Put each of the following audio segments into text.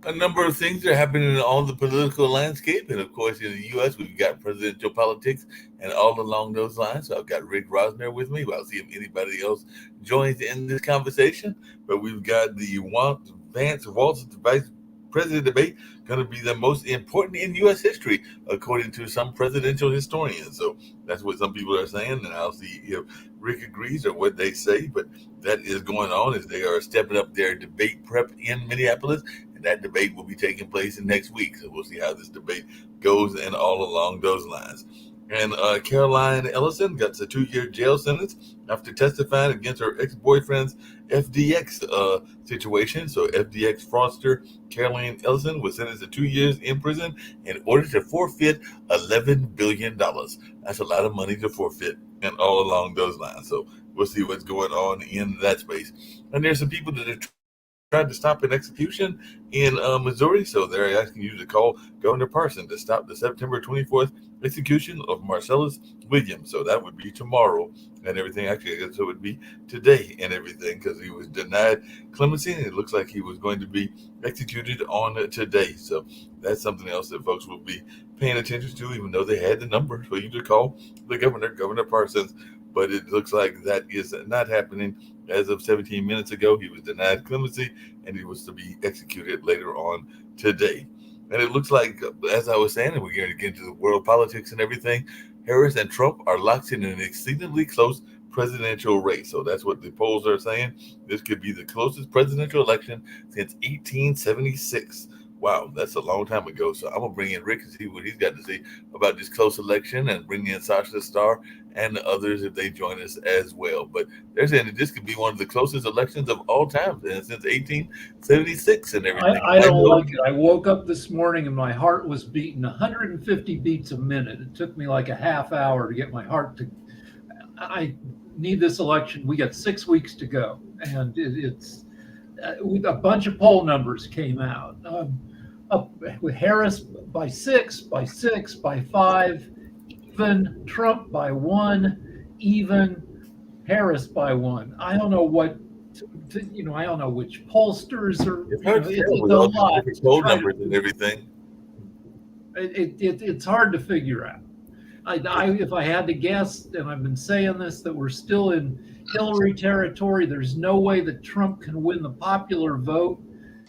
A number of things are happening on the political landscape. And of course, in the U.S., we've got presidential politics and all along those lines. So I've got Rick Rosner with me. Well, I'll see if anybody else joins in this conversation. But we've got the Vance Walz vice president debate going to be the most important in U.S. history, according to some presidential historians. So that's what some people are saying. And I'll see if Rick agrees or what they say. But that is going on as they are stepping up their debate prep in Minneapolis. That debate will be taking place in next week. So we'll see how this debate goes and all along those lines. And Caroline Ellison got a 2-year jail sentence after testifying against her ex-boyfriend's FDX situation. So FDX fraudster Caroline Ellison was sentenced to 2 years in prison in order to forfeit $11 billion. That's a lot of money to forfeit and all along those lines. So we'll see what's going on in that space. And there's some people that are tried to stop an execution in Missouri, so they're asking you to call Governor Parson to stop the September 24th execution of Marcellus Williams. So that would be tomorrow and everything. Actually, I guess it would be today and everything because he was denied clemency, and it looks like he was going to be executed on today. So that's something else that folks will be paying attention to, even though they had the number for you to call the governor, Governor Parsons. But it looks like that is not happening. As of 17 minutes ago, he was denied clemency, and he was to be executed later on today. And it looks like, as I was saying, and we're going to get into the world politics and everything, Harris and Trump are locked in an exceedingly close presidential race. So that's what the polls are saying. This could be the closest presidential election since 1876. Wow, that's a long time ago. So I'm going to bring in Rick and see what he's got to say about this close election and bring in Sasha Starr and the others if they join us as well. But they're saying that this could be one of the closest elections of all time since 1876 and everything. I don't like it. I woke up this morning and my heart was beating 150 beats a minute. It took me like a half hour to get my heart to. I need this election. We got 6 weeks to go. And it's a bunch of poll numbers came out. Up with Harris by 6, by 5, even Trump by 1, even Harris by 1. I don't know what, I don't know which pollsters are. It's a lot. Poll numbers and everything. It's hard to figure out. If I had to guess, and I've been saying this, that we're still in Hillary territory. There's no way that Trump can win the popular vote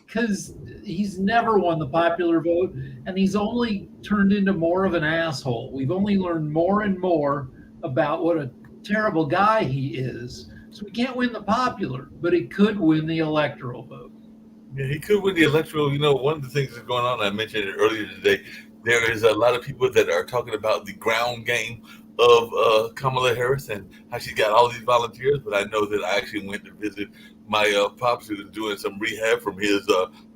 because he's never won the popular vote, and he's only turned into more of an asshole. We've only learned more and more about what a terrible guy he is. So we can't win the popular, but he could win the electoral vote. Yeah, he could win the electoral. One of the things that's going on, I mentioned it earlier today, there is a lot of people that are talking about the ground game of Kamala Harris and how she got all these volunteers. But I know that I actually went to visit my pops, who was doing some rehab from his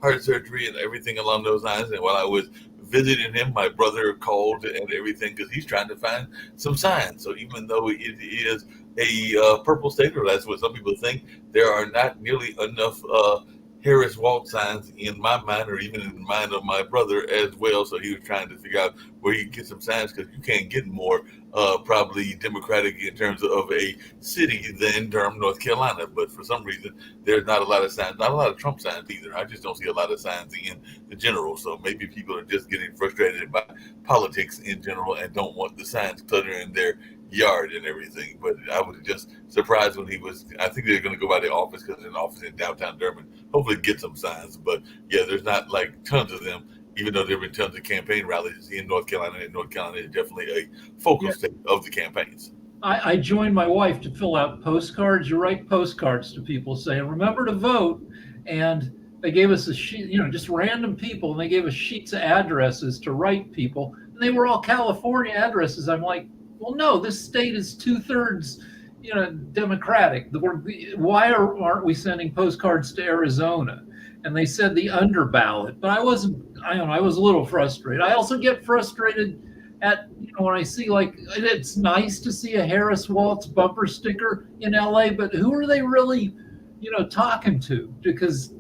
heart surgery and everything along those lines. And while I was visiting him, my brother called and everything because he's trying to find some signs. So even though it is a purple state, or that's what some people think, there are not nearly enough Harris Walz signs in my mind, or even in the mind of my brother as well. So he was trying to figure out where he can get some signs, because you can't get more probably Democratic in terms of a city than Durham, North Carolina. But for some reason, there's not a lot of signs, not a lot of Trump signs either. I just don't see a lot of signs in the general. So maybe people are just getting frustrated by politics in general and don't want the signs cluttering in their yard and everything. But I was just surprised when he was, I think they're going to go by the office, because there's an office in downtown Durham, hopefully get some signs. But yeah, there's not like tons of them, even though there have been tons of campaign rallies in North Carolina, and North Carolina is definitely a focal state of the campaigns. I joined my wife to fill out postcards. You write postcards to people saying, remember to vote. And they gave us a sheet, just random people, and they gave us sheets of addresses to write people. And they were all California addresses. I'm like, well, no, this state is 2/3, Democratic. Why aren't we sending postcards to Arizona? And they said the under ballot, but I was a little frustrated. I also get frustrated when I see, like, it's nice to see a Harris Waltz bumper sticker in LA, but who are they really, talking to? Because,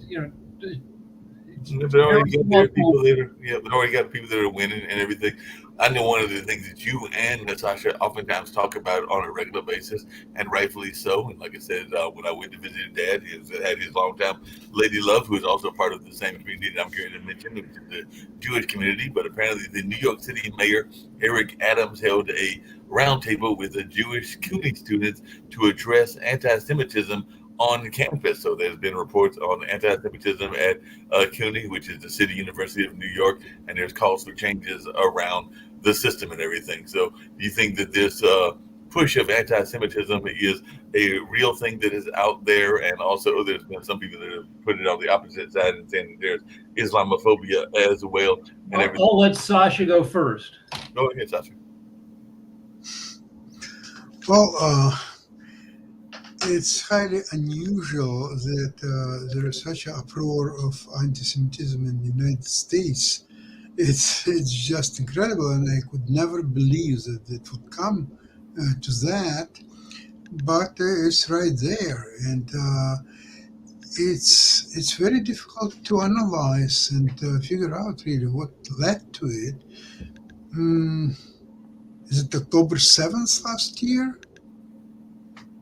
They already Harris got their Waltz people that are, yeah, they already got people that are winning and everything. I know one of the things that you and Natasha oftentimes talk about on a regular basis, and rightfully so. And like I said, when I went to visit Dad, he had his longtime lady love, who is also part of the same community that I'm going to mention, which is the Jewish community. But apparently, the New York City Mayor Eric Adams held a roundtable with the Jewish CUNY students to address anti-Semitism on campus. So there's been reports on anti-Semitism at CUNY, which is the City University of New York, and there's calls for changes around the system and everything. So do you think that this push of anti-Semitism is a real thing that is out there? And also, there's been some people that have put it on the opposite side and saying that there's Islamophobia as well and everything. I'll let Sasha go first. Go ahead, Sasha. Well, it's highly unusual that there is such an uproar of anti-Semitism in the United States. It's just incredible, and I could never believe that it would come to that. But it's right there, and it's very difficult to analyze and figure out really what led to it. Is it October 7th last year?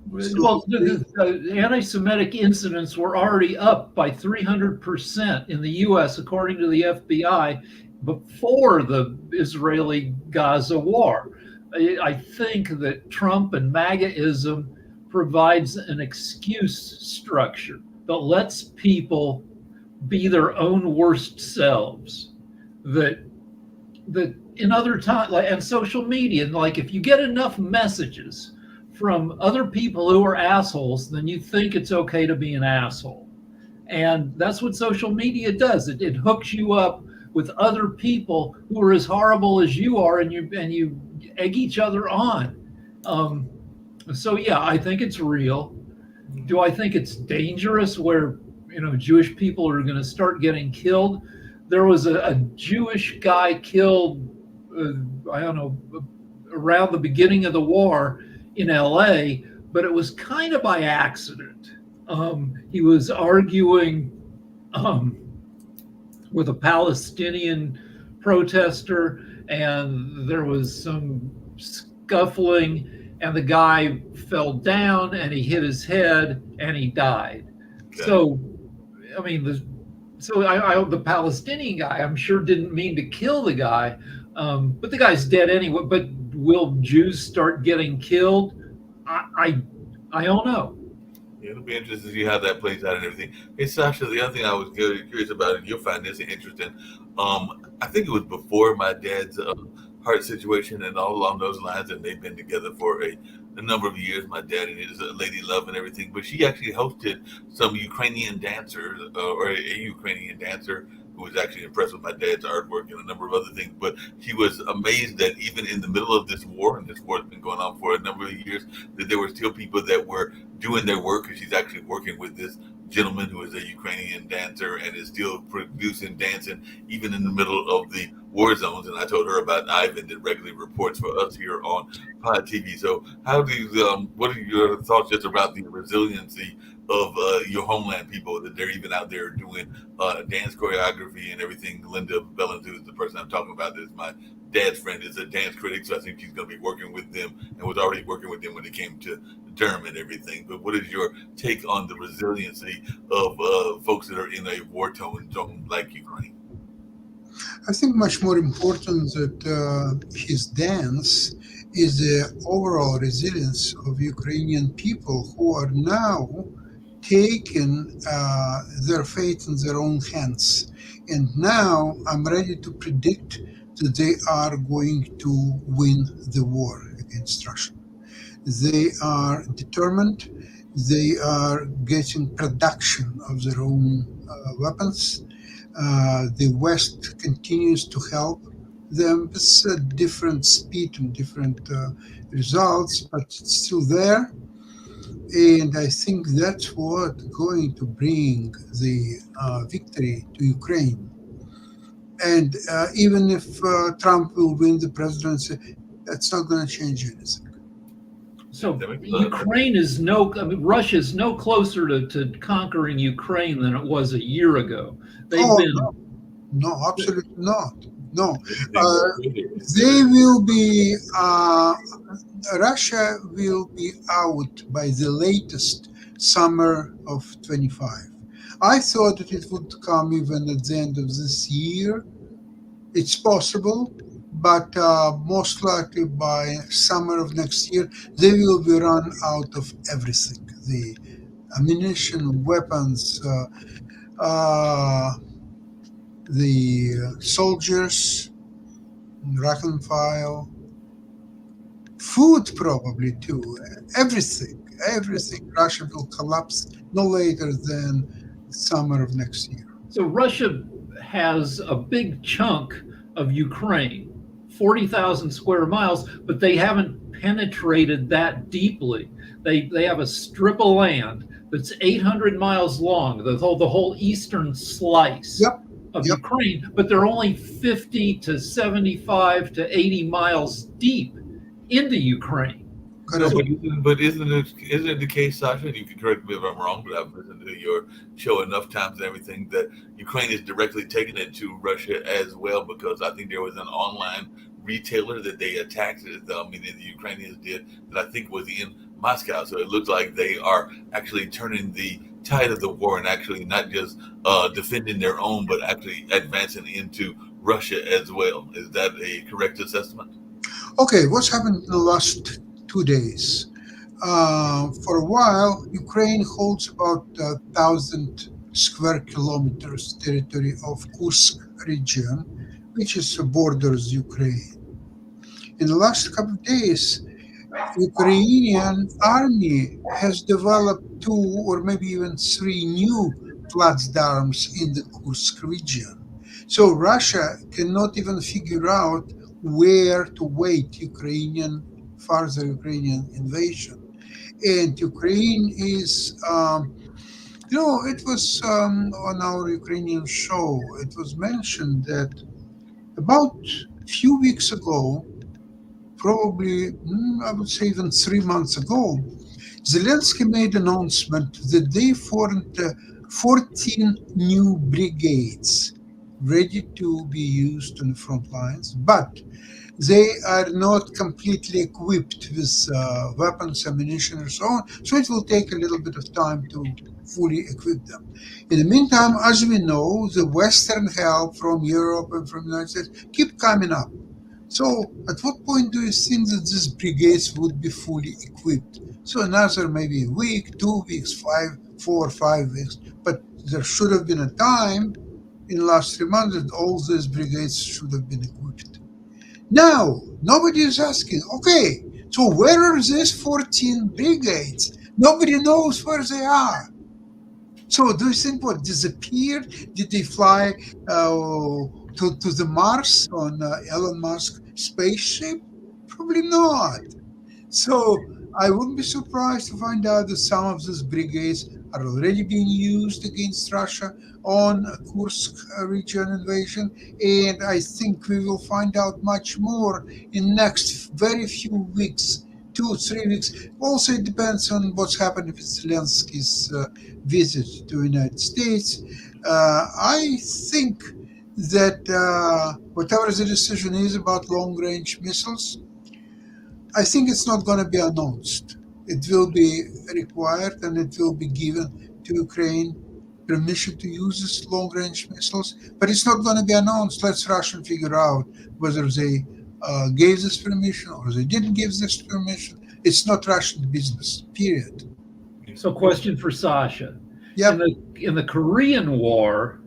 Well, the anti-Semitic incidents were already up by 300% in the U.S., according to the FBI, before the Israeli-Gaza war. I think that Trump and MAGAism provides an excuse structure that lets people be their own worst selves. That in other times, like, and social media, like, if you get enough messages from other people who are assholes, then you think it's okay to be an asshole. And that's what social media does. It hooks you up with other people who are as horrible as you are, and you egg each other on. So yeah, I think it's real. Do I think it's dangerous where Jewish people are going to start getting killed? There was a Jewish guy killed, I don't know, around the beginning of the war in LA, but it was kind of by accident. He was arguing with a Palestinian protester, and there was some scuffling, and the guy fell down and he hit his head and he died. Okay. So, I mean, the Palestinian guy, I'm sure, didn't mean to kill the guy, but the guy's dead anyway. But will Jews start getting killed? I don't know. Yeah, it'll be interesting to see how that plays out and everything. Hey, Sasha, the other thing I was curious about, and you'll find this interesting. I think it was before my dad's heart situation and all along those lines, and they've been together for a number of years. My dad and his lady love and everything, but she actually hosted some Ukrainian dancers, or a Ukrainian dancer who was actually impressed with my dad's artwork and a number of other things. But she was amazed that even in the middle of this war, and this war has been going on for a number of years, that there were still people that were doing their work. And she's actually working with this gentleman who is a Ukrainian dancer and is still producing dancing even in the middle of the war zones. And I told her about Ivan that regularly reports for us here on Pod TV. So how do you, what are your thoughts just about the resiliency of your homeland people, that they're even out there doing dance choreography and everything? Linda Bellens, who is the person I'm talking about, is my dad's friend, is a dance critic, so I think she's going to be working with them and was already working with them when it came to Durham and everything. But what is your take on the resiliency of folks that are in a war-torn zone like Ukraine? I think much more important that his dance is the overall resilience of Ukrainian people who are now taking their fate in their own hands. And now I'm ready to predict that they are going to win the war against Russia. They are determined. They are getting production of their own weapons. The West continues to help them with a different speed and different results, but it's still there. And I think that's what's going to bring the victory to Ukraine. And even if Trump will win the presidency, that's not going to change anything. So Ukraine is Russia is no closer to conquering Ukraine than it was a year ago. No, absolutely not. No, they will be. Russia will be out by the latest summer of 25. I thought that it would come even at the end of this year. It's possible, but most likely by summer of next year, they will be run out of everything: the ammunition, weapons, the soldiers, rank and file, food probably too. Everything. Russia will collapse no later than summer of next year. So Russia has a big chunk of Ukraine, 40,000 square miles, but they haven't penetrated that deeply. They have a strip of land that's 800 miles long, the whole eastern slice of Ukraine, but they're only 50 to 75 to 80 miles deep into Ukraine. No, but isn't it the case, Sasha? You can correct me if I'm wrong, but I've listened to your show enough times and everything that Ukraine is directly taking it to Russia as well, because I think there was an online retailer that they attacked, the Ukrainians did, that I think was in Moscow. So it looks like they are actually turning the tide of the war and actually not just defending their own, but actually advancing into Russia as well. Is that a correct assessment? Okay, what's happened in the last 2 days? For a while, Ukraine holds about 1,000 square kilometers territory of Kursk region, which is borders Ukraine. In the last couple of days, Ukrainian army has developed 2 or maybe even 3 new platforms in the Kursk region. So Russia cannot even figure out where to wait further Ukrainian invasion. And Ukraine is, it was on our Ukrainian show, it was mentioned that about a few weeks ago, probably, I would say even 3 months ago, Zelensky made an announcement that they formed 14 new brigades ready to be used on the front lines, but they are not completely equipped with weapons, ammunition, and so on. So it will take a little bit of time to fully equip them. In the meantime, as we know, the Western help from Europe and from the United States keep coming up. So at what point do you think that these brigades would be fully equipped? So another maybe a week, 2 weeks, 4 or 5 weeks. But there should have been a time in the last 3 months that all these brigades should have been equipped. Now, nobody is asking, okay, so where are these 14 brigades? Nobody knows where they are. So do you think what disappeared? Did they fly to the Mars on Elon Musk spaceship? Probably not. So I wouldn't be surprised to find out that some of these brigades are already being used against Russia on Kursk region invasion, and I think we will find out much more in next very few weeks, 2 or 3 weeks. Also, it depends on what's happening with Zelensky's visit to the United States. I think that whatever the decision is about long-range missiles, I think it's not going to be announced. It will be required and it will be given to Ukraine permission to use these long-range missiles, but it's not going to be announced. Let's Russians figure out whether they gave this permission or they didn't give this permission. It's not Russian business, period. So question for Sasha. Yep. In the Korean War,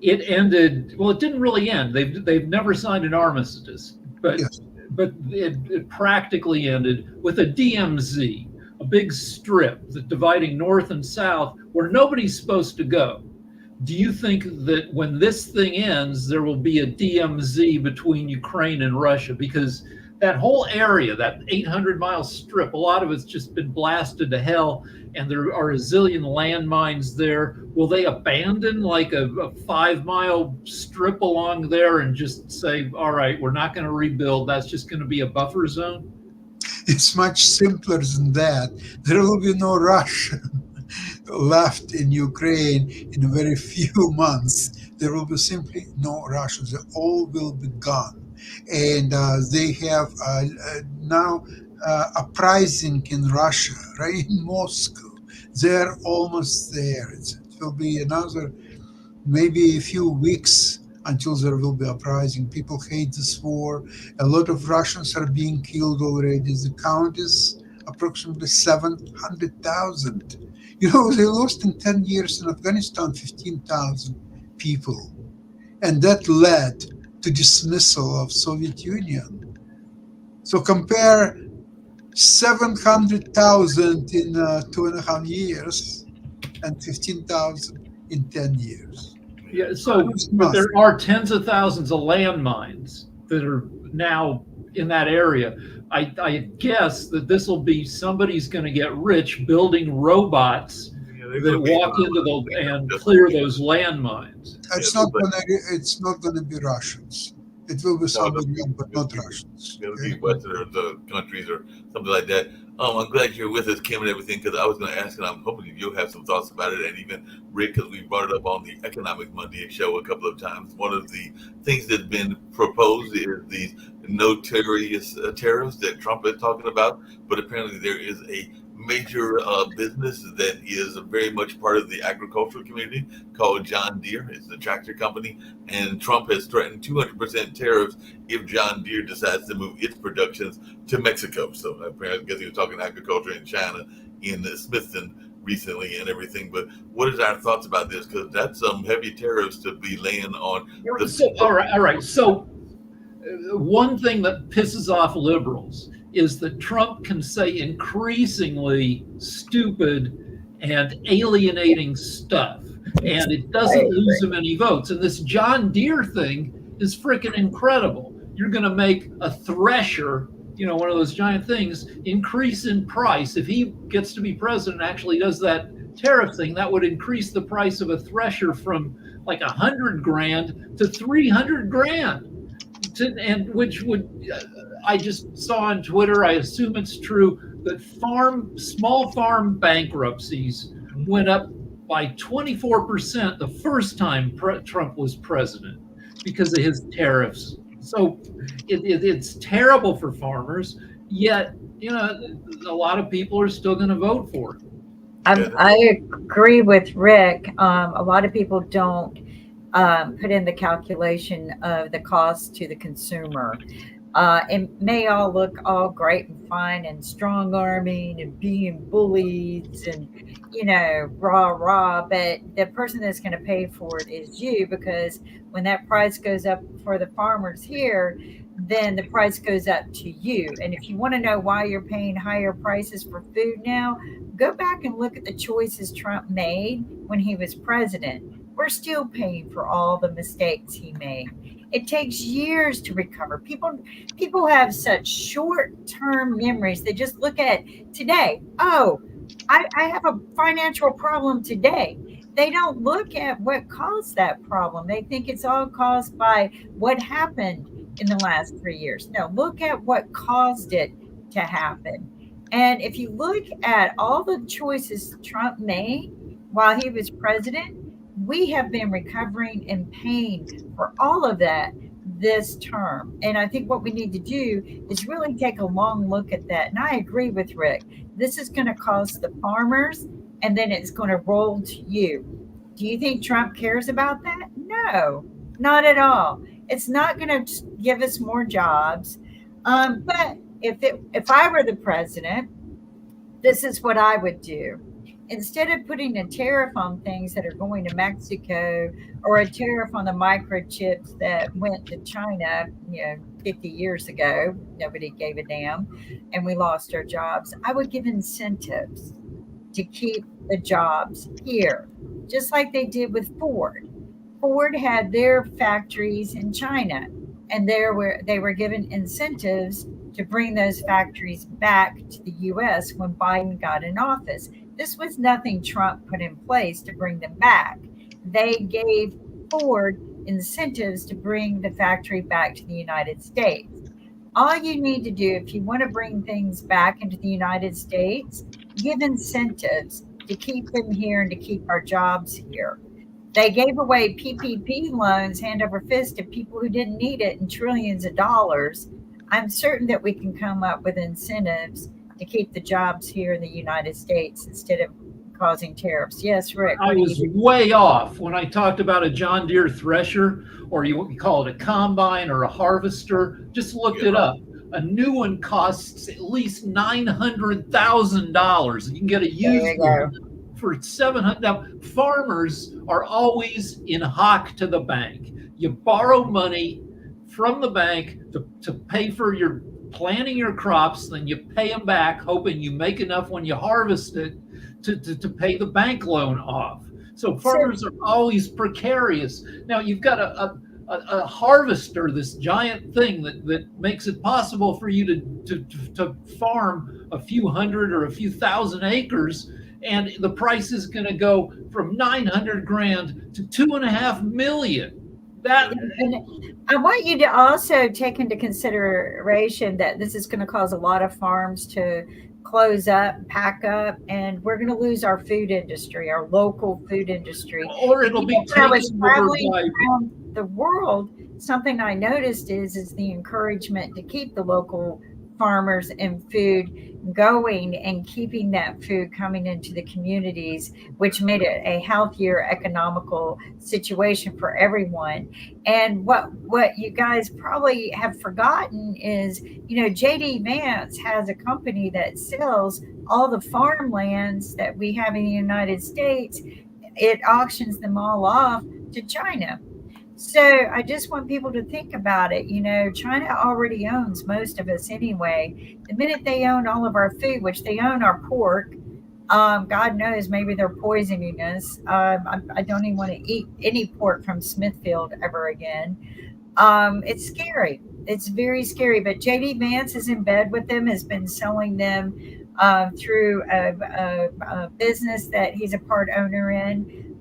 it ended, well, it didn't really end. They've never signed an armistice, but Yes. but it practically ended with a DMZ, a big strip that dividing north and south where nobody's supposed to go. Do you think that when this thing ends, there will be a DMZ between Ukraine and Russia? Because that whole area, that 800-mile strip, a lot of it's just been blasted to hell, and there are a zillion landmines there. Will they abandon like a 5-mile strip along there and just say, all right, we're not going to rebuild, that's just going to be a buffer zone? It's much simpler than that. There will be no Russian left in Ukraine in a very few months. There will be simply no Russians. They all will be gone. And they have now uprising in Russia, right in Moscow. They're almost there. It will be another maybe a few weeks until there will be uprising. People hate this war. A lot of Russians are being killed already. The count is approximately 700,000. You know, they lost in 10 years in Afghanistan 15,000 people. And that led to dismissal of Soviet Union. So compare 700,000 in 2.5 years and 15,000 in 10 years. Yeah, so but there are tens of thousands of landmines that are now in that area. I guess that this will be somebody's going to get rich building robots that walk into and clear those landmines. It's not going to be Russians. It will be somebody else, but not Russians. It'll be Western countries or something like that. I'm glad you're with us, Kim, and everything, because I was going to ask, and I'm hoping you'll have some thoughts about it, and even Rick, because we brought it up on the Economic Monday show a couple of times. One of the things that's been proposed is these notorious tariffs that Trump is talking about, but apparently there is a major business that is very much part of the agricultural community called John Deere. It's a tractor company, and Trump has threatened 200% tariffs if John Deere decides to move its productions to Mexico. So apparently, I guess he was talking agriculture in China in Smithton recently and everything. But what is our thoughts about this? Because that's some heavy tariffs to be laying on. All right. So one thing that pisses off liberals is that Trump can say increasingly stupid and alienating stuff, and it doesn't lose him any votes. And this John Deere thing is freaking incredible. You're going to make a thresher, one of those giant things, increase in price. If he gets to be president, actually does that tariff thing, that would increase the price of a thresher from like $100,000 to $300,000. And which would, I just saw on Twitter, I assume it's true, that small farm bankruptcies went up by 24% the first time Trump was president because of his tariffs. So it's terrible for farmers, yet, a lot of people are still going to vote for it. I agree with Rick. A lot of people don't put in the calculation of the cost to the consumer. It may all look all great and fine and strong arming and being bullies and, rah, but the person that's going to pay for it is you, because when that price goes up for the farmers here, then the price goes up to you. And if you want to know why you're paying higher prices for food now, go back and look at the choices Trump made when he was president. We're still paying for all the mistakes he made. It takes years to recover. People have such short-term memories. They just look at today. Oh, I have a financial problem today. They don't look at what caused that problem. They think it's all caused by what happened in the last 3 years. No, look at what caused it to happen. And if you look at all the choices Trump made while he was president, we have been recovering and paying for all of that this term. And I think what we need to do is really take a long look at that. And I agree with Rick. This is going to cost the farmers, and then it's going to roll to you. Do you think Trump cares about that? No, not at all. It's not going to give us more jobs. But if I were the president, this is what I would do. Instead of putting a tariff on things that are going to Mexico, or a tariff on the microchips that went to China, 50 years ago, nobody gave a damn, and we lost our jobs, I would give incentives to keep the jobs here, just like they did with Ford. Ford had their factories in China, and they were given incentives to bring those factories back to the U.S. when Biden got in office. This was nothing Trump put in place to bring them back. They gave Ford incentives to bring the factory back to the United States. All you need to do if you want to bring things back into the United States, give incentives to keep them here and to keep our jobs here. They gave away PPP loans hand over fist to people who didn't need it and trillions of dollars. I'm certain that we can come up with incentives to keep the jobs here in the United States instead of causing tariffs. Yes, Rick. I was way off when I talked about a John Deere thresher, or you call it a combine or a harvester. Just looked it up. A new one costs at least $900,000. You can get a used one for $700. Now, farmers are always in hock to the bank. You borrow money from the bank to pay for your planting your crops, then you pay them back, hoping you make enough when you harvest it to pay the bank loan off. So farmers are always precarious. Now you've got a harvester, this giant thing that makes it possible for you to farm a few hundred or a few thousand acres, and the price is going to go from 900 grand to 2.5 million. And I want you to also take into consideration that this is going to cause a lot of farms to close up, pack up, and we're going to lose our food industry, our local food industry. Or it'll be taken over by around the world. Something I noticed is the encouragement to keep the local farmers and food going and keeping that food coming into the communities, which made it a healthier economical situation for everyone. And what you guys probably have forgotten is, JD Vance has a company that sells all the farmlands that we have in the United States. It auctions them all off to China. So I just want people to think about it. China already owns most of us anyway. The minute they own all of our food, which they own our pork, God knows maybe they're poisoning us. I don't even want to eat any pork from Smithfield ever again. It's scary. It's very scary. But JD Vance is in bed with them, has been selling them through a business that he's a part owner in,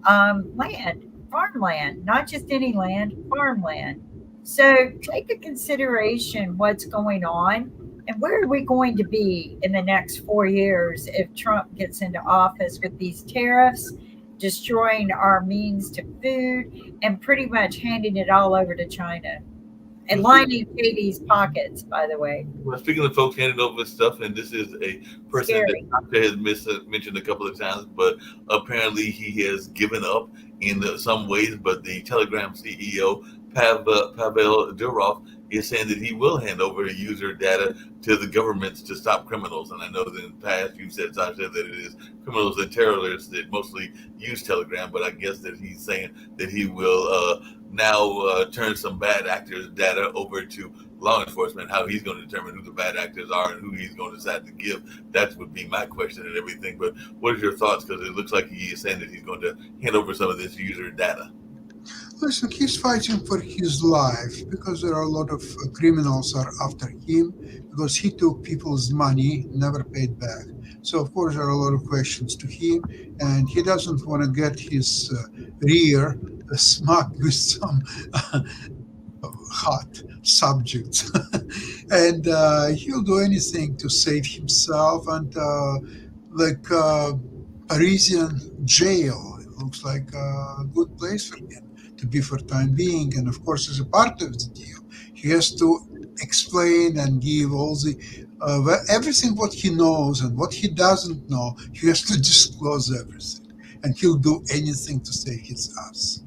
farmland, not just any land, farmland. So take into consideration what's going on and where are we going to be in the next 4 years if Trump gets into office with these tariffs, destroying our means to food, and pretty much handing it all over to China. And lining Katie's pockets, by the way. Well, speaking of folks handing over stuff, and this is a person Scary. that Dr. has mentioned a couple of times, but apparently he has given up in some ways. But the Telegram CEO, Pavel Durov, is saying that he will hand over user data to the governments to stop criminals. And I know that in the past you said, Sasha, that it is criminals and terrorists that mostly use Telegram, but I guess that he's saying that he will now turn some bad actors' data over to law enforcement. How he's going to determine who the bad actors are and who he's going to decide to give, that would be my question and everything. But what is your thoughts? Because it looks like he is saying that he's going to hand over some of this user data. Listen, he's fighting for his life because there are a lot of criminals are after him because he took people's money, never paid back. So, of course, there are a lot of questions to him, and he doesn't want to get his rear smacked with some hot subjects. And he'll do anything to save himself. And Parisian jail, it looks like a good place for him to be for time being. And of course, as a part of the deal, he has to explain and give all the everything what he knows and what he doesn't know. He has to disclose everything, and he'll do anything to save his ass.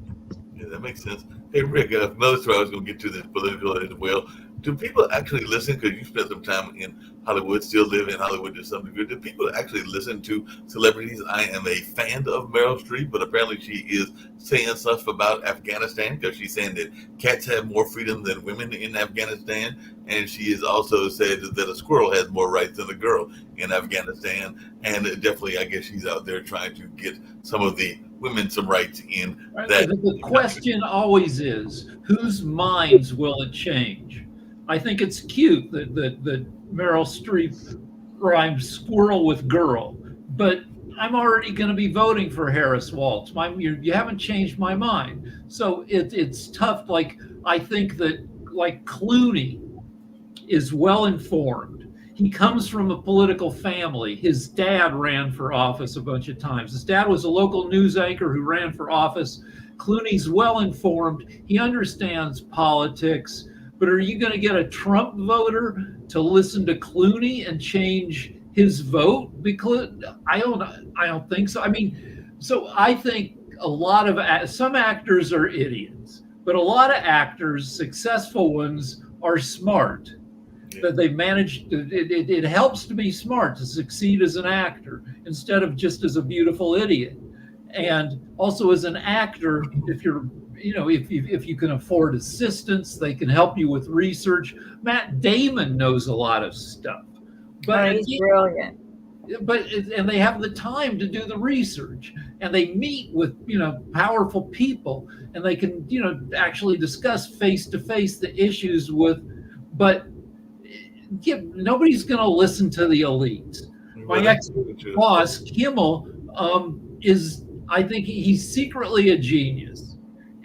Yeah, that makes sense. Hey, Rick, another story I was going to get to this political as well. do people actually listen? Because you spent some time in Hollywood, still live in Hollywood to some degree. Do people actually listen to celebrities? I am a fan of Meryl Streep, but apparently she is saying stuff about Afghanistan because she's saying that cats have more freedom than women in Afghanistan. And she has also said that a squirrel has more rights than a girl in Afghanistan. And definitely, I guess she's out there trying to get some of the women some rights in that. The question always is, whose minds will it change? I think it's cute that Meryl Streep rhymes squirrel with girl, but I'm already going to be voting for Harris Waltz. You haven't changed my mind. So it's tough. Like, I think that, like, Clooney is well informed. He comes from a political family. His dad ran for office a bunch of times. His dad was a local news anchor who ran for office. Clooney's well informed. He understands politics. But are you going to get a Trump voter to listen to Clooney and change his vote? Because I don't think so. I mean, so I think some actors are idiots, but a lot of actors, successful ones, are smart. That they've managed. It helps to be smart to succeed as an actor instead of just as a beautiful idiot. And also as an actor, if you can afford assistants, they can help you with research. Matt Damon knows a lot of stuff, but he's brilliant. And they have the time to do the research, and they meet with powerful people, and they can actually discuss face to face the issues with. But nobody's going to listen to the elites. My ex-boss, Kimmel, I think he's secretly a genius,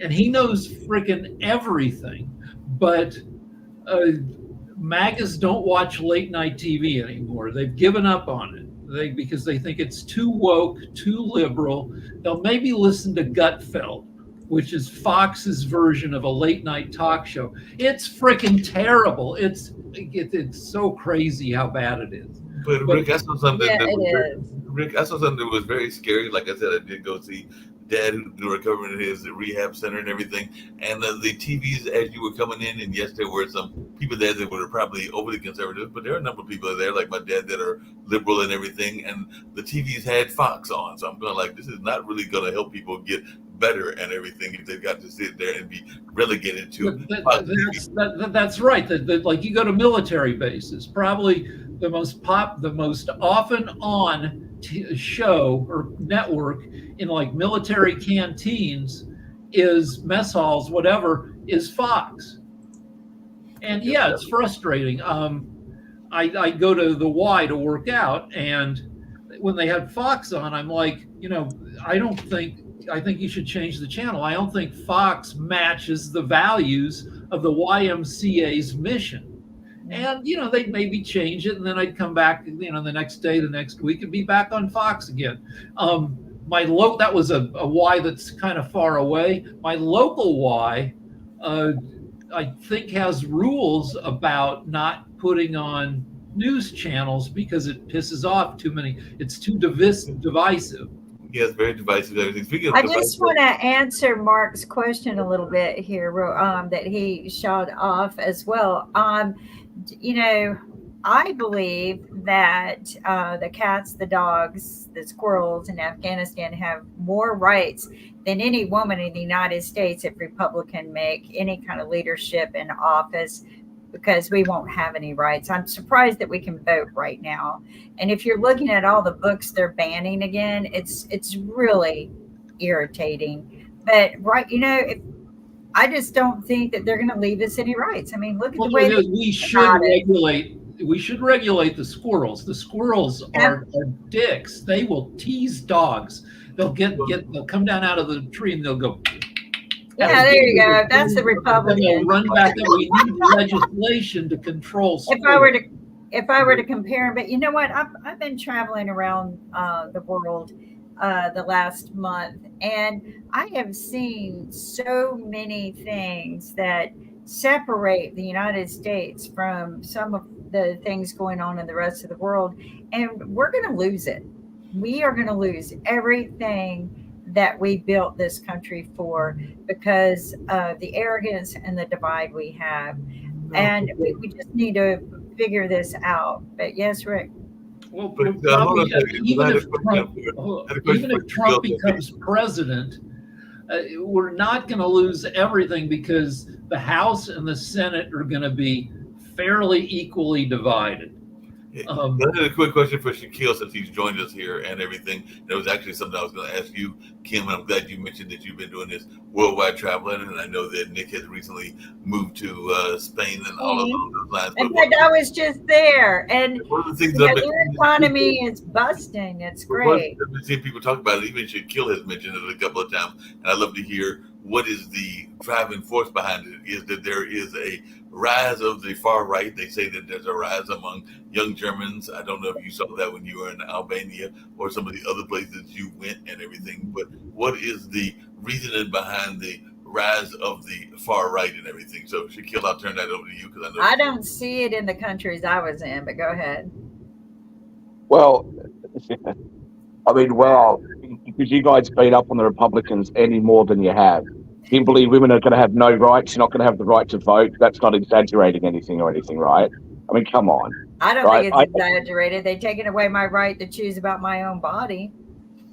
and he knows freaking everything. But MAGAs don't watch late night TV anymore. They've given up on it because they think it's too woke, too liberal. They'll maybe listen to Gutfeld, which is Fox's version of a late night talk show. It's freaking terrible. It's so crazy how bad it is. But Rick, I saw something. Rick, I saw something that was very scary. Like I said, I did go see Dad who recovered in his rehab center and everything. And the TVs, as you were coming in, and yes, there were some people there that were probably overly conservative, but there are a number of people there, like my dad, that are liberal and everything. And the TVs had Fox on, so I'm going like, this is not really going to help people get better and everything if they've got to sit there and be relegated to. That's right. That like you go to military bases, probably the most often on show or network in like military canteens is mess halls, whatever, is Fox. And yeah, it's frustrating. I go to the Y to work out, and when they had Fox on, I'm like, I think you should change the channel. I don't think Fox matches the values of the YMCA's mission. And, they'd maybe change it, and then I'd come back, the next day, the next week, and be back on Fox again. That was a Y that's kind of far away. My local Y, I think, has rules about not putting on news channels because it pisses off too many. It's too divisive. Yeah, it's very divisive. Everything. I just want to answer Mark's question a little bit here, that he shot off as well. I believe that the cats, the dogs, the squirrels in Afghanistan have more rights than any woman in the United States if Republicans make any kind of leadership in office, because we won't have any rights. I'm surprised that we can vote right now. And if you're looking at all the books they're banning again, it's really irritating. But I just don't think that they're going to leave us any rights. I mean, look at the way we should regulate the squirrels. The squirrels are dicks. They will tease dogs. They'll come down out of the tree and they'll go. Yeah, there you go. That's the Republican. Run back. We need legislation to control squirrels. If I were to compare, but you know what? I've been traveling around the world the last month, and I have seen so many things that separate the United States from some of the things going on in the rest of the world, and we're going to lose it. We are going to lose everything that we built this country for because of the arrogance and the divide we have. And we just need to figure this out. But yes, Rick. Well, But, probably, hold on a second. I had a question even for if Trump Bill. becomes president, we're not going to lose everything because the House and the Senate are going to be fairly equally divided. I had a quick question for Shaquille since he's joined us here and everything. It was actually something I was going to ask you, Kim, and I'm glad you mentioned that you've been doing this worldwide traveling, and I know that Nick has recently moved to Spain and all along those lines. In fact, I was just there, and one of the things their economy is busting. It's great. I've been seeing people talk about it. Even Shaquille has mentioned it a couple of times, and I'd love to hear what is the driving force behind it. Is that there is a rise of the far right? They say that there's a rise among young Germans. I don't know if you saw that when you were in Albania or some of the other places you went and everything, but what is the reasoning behind the rise of the far right and everything? So Shaquille, I'll turn that over to you because I don't see it in the countries I was in, but go ahead. Well, I mean, because you guys beat up on the Republicans any more than you have. You believe women are going to have no rights, you're not going to have the right to vote. That's not exaggerating anything or anything, right? I mean, come on. I don't think it's exaggerated. They've taken away my right to choose about my own body.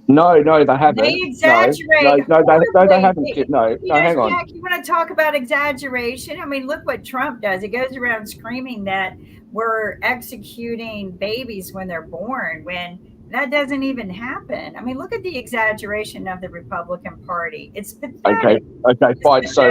No, they haven't. They exaggerate. No, they haven't. No, hang on. Jack, you want to talk about exaggeration? I mean, look what Trump does. He goes around screaming that we're executing babies when they're born, when that doesn't even happen. I mean, look at the exaggeration of the Republican Party. It's pathetic. Okay, fine. So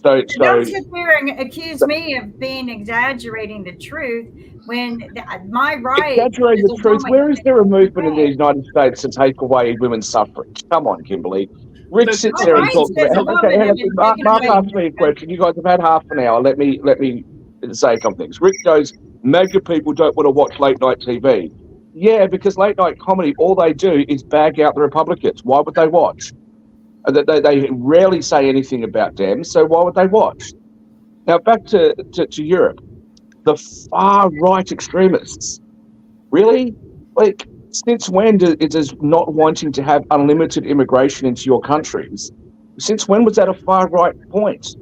don't sit there and accuse me of being exaggerating the truth when my right. Exaggerating the truth. Where is there a movement in the United States to take away women's suffrage? Come on, Kimberly. Rick sits there and talks about. Okay, Mark asked me a question. You guys have had half an hour. Let me say a couple things. Rick goes, mega people don't want to watch late night TV. Yeah, because late night comedy, all they do is bag out the Republicans. Why would they watch? They rarely say anything about Dems, so why would they watch? Now, back to Europe. The far-right extremists. Really? Like, since when is not wanting to have unlimited immigration into your countries? Since when was that a far-right point?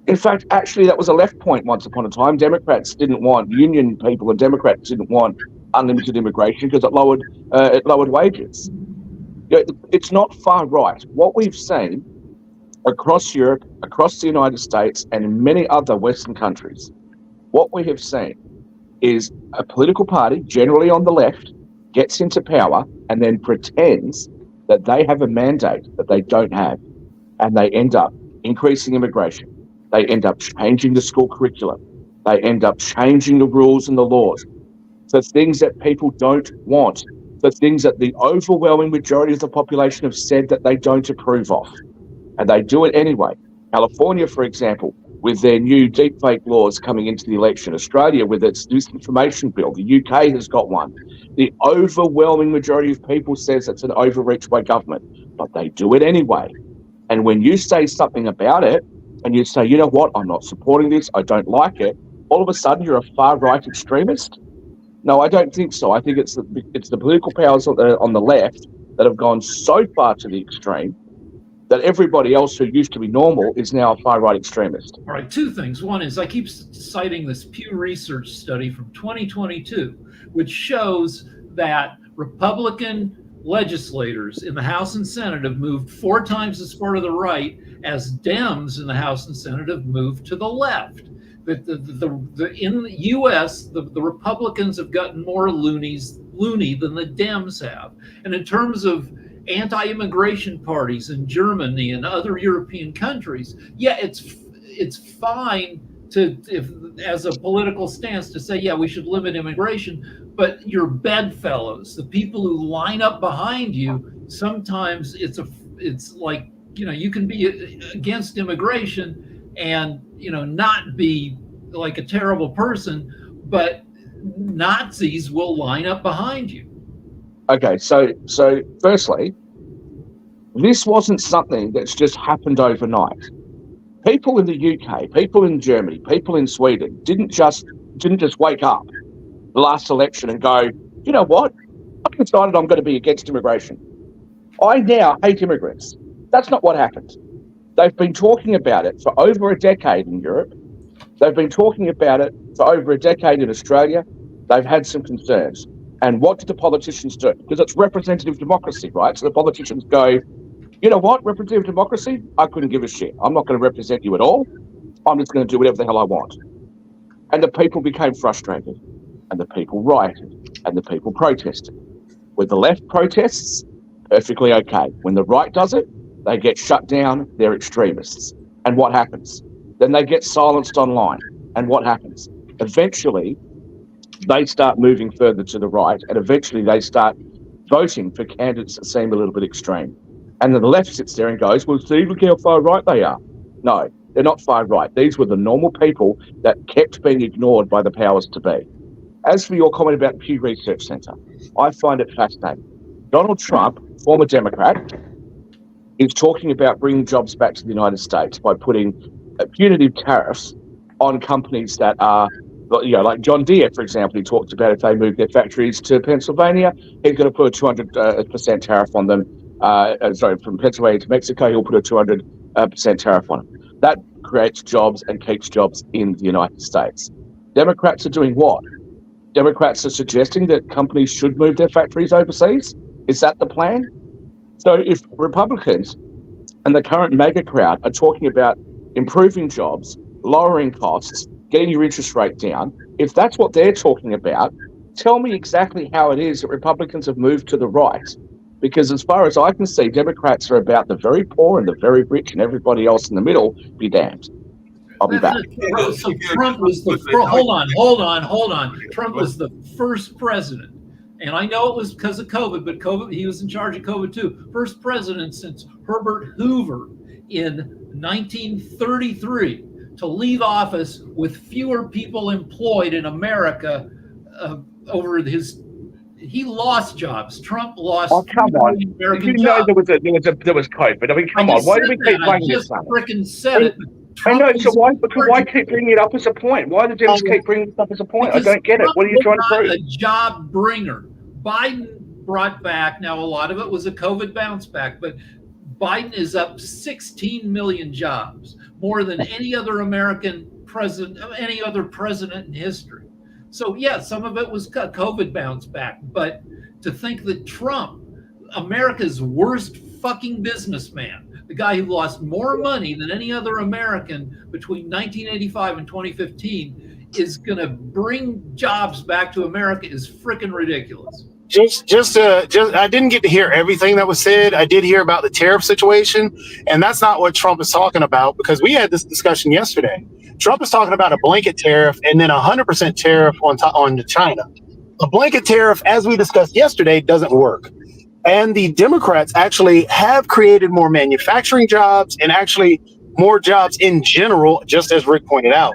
In fact, actually, that was a left point once upon a time. Democrats didn't want, union people and Democrats didn't want unlimited immigration because it lowered wages. It's not far right. What we've seen across Europe, across the United States, and in many other Western countries, what we have seen is a political party, generally on the left, gets into power and then pretends that they have a mandate that they don't have, and they end up increasing immigration. They end up changing the school curriculum. They end up changing the rules and the laws for things that people don't want, for things that the overwhelming majority of the population have said that they don't approve of. And they do it anyway. California, for example, with their new deepfake laws coming into the election. Australia with its disinformation bill. The UK has got one. The overwhelming majority of people says it's an overreach by government, but they do it anyway. And when you say something about it, and you say, you know what, I'm not supporting this, I don't like it, all of a sudden you're a far-right extremist? No, I don't think so. I think it's the political powers on the left that have gone so far to the extreme that everybody else who used to be normal is now a far-right extremist. All right, two things. One is I keep citing this Pew Research study from 2022, which shows that Republican legislators in the House and Senate have moved 4 times as far to the right as Dems in the House and Senate have moved to the left. That in the U.S., the Republicans have gotten more loony than the Dems have. And in terms of anti-immigration parties in Germany and other European countries, yeah, it's fine as a political stance to say, yeah, we should limit immigration, but your bedfellows, the people who line up behind you, sometimes it's like, you can be against immigration and not be like a terrible person, but Nazis will line up behind you. Okay, so firstly, this wasn't something that's just happened overnight. People in the UK, people in Germany, people in Sweden didn't just wake up the last election and go, you know what? I've decided I'm going to be against immigration. I now hate immigrants. That's not what happened. They've been talking about it for over a decade in Europe. They've been talking about it for over a decade in Australia. They've had some concerns. And what did the politicians do? Because it's representative democracy, right? So the politicians go, you know what, representative democracy? I couldn't give a shit. I'm not going to represent you at all. I'm just going to do whatever the hell I want. And the people became frustrated. And the people rioted. And the people protested. When the left protests, perfectly okay. When the right does it, they get shut down. They're extremists. And what happens? Then they get silenced online. And what happens? Eventually, they start moving further to the right, and eventually they start voting for candidates that seem a little bit extreme. And then the left sits there and goes, well, see, look how far right they are. No, they're not far right. These were the normal people that kept being ignored by the powers to be. As for your comment about Pew Research Center, I find it fascinating. Donald Trump, former Democrat, is talking about bringing jobs back to the United States by putting punitive tariffs on companies that are, you know, like John Deere, for example. He talked about if they move their factories to Pennsylvania, he's going to put a 200% tariff on them. From Pennsylvania to Mexico, he'll put a 200% tariff on them. That creates jobs and keeps jobs in the United States. Democrats are doing what? Democrats are suggesting that companies should move their factories overseas. Is that the plan? So if Republicans and the current mega crowd are talking about improving jobs, lowering costs, getting your interest rate down, if that's what they're talking about, tell me exactly how it is that Republicans have moved to the right. Because as far as I can see, Democrats are about the very poor and the very rich, and everybody else in the middle be damned. I'll be back. So Trump was the hold on. Trump was the first president, and I know it was because of COVID, but he was in charge of COVID too. First president since Herbert Hoover in 1933 to leave office with fewer people employed in America over his. He lost jobs. Trump lost. Oh, come on! American You know jobs. there was COVID. I mean, come on! Why do we keep playing this? I just freaking said it. I know. So why keep bringing it up as a point? Why do Dems keep bringing it up as a point? I don't get it. What are you trying to prove? A job bringer. Biden brought back. Now a lot of it was a COVID bounce back, but Biden is up 16 million jobs, more than any other American president, any other president in history. So yeah, some of it was COVID bounce back, but to think that Trump, America's worst fucking businessman, the guy who lost more money than any other American between 1985 and 2015, is going to bring jobs back to America is freaking ridiculous. I didn't get to hear everything that was said. I did hear about the tariff situation, and that's not what Trump is talking about, because we had this discussion yesterday. Trump is talking about a blanket tariff and then 100% tariff on China. A blanket tariff, as we discussed yesterday, doesn't work. And the Democrats actually have created more manufacturing jobs and actually more jobs in general, just as Rick pointed out.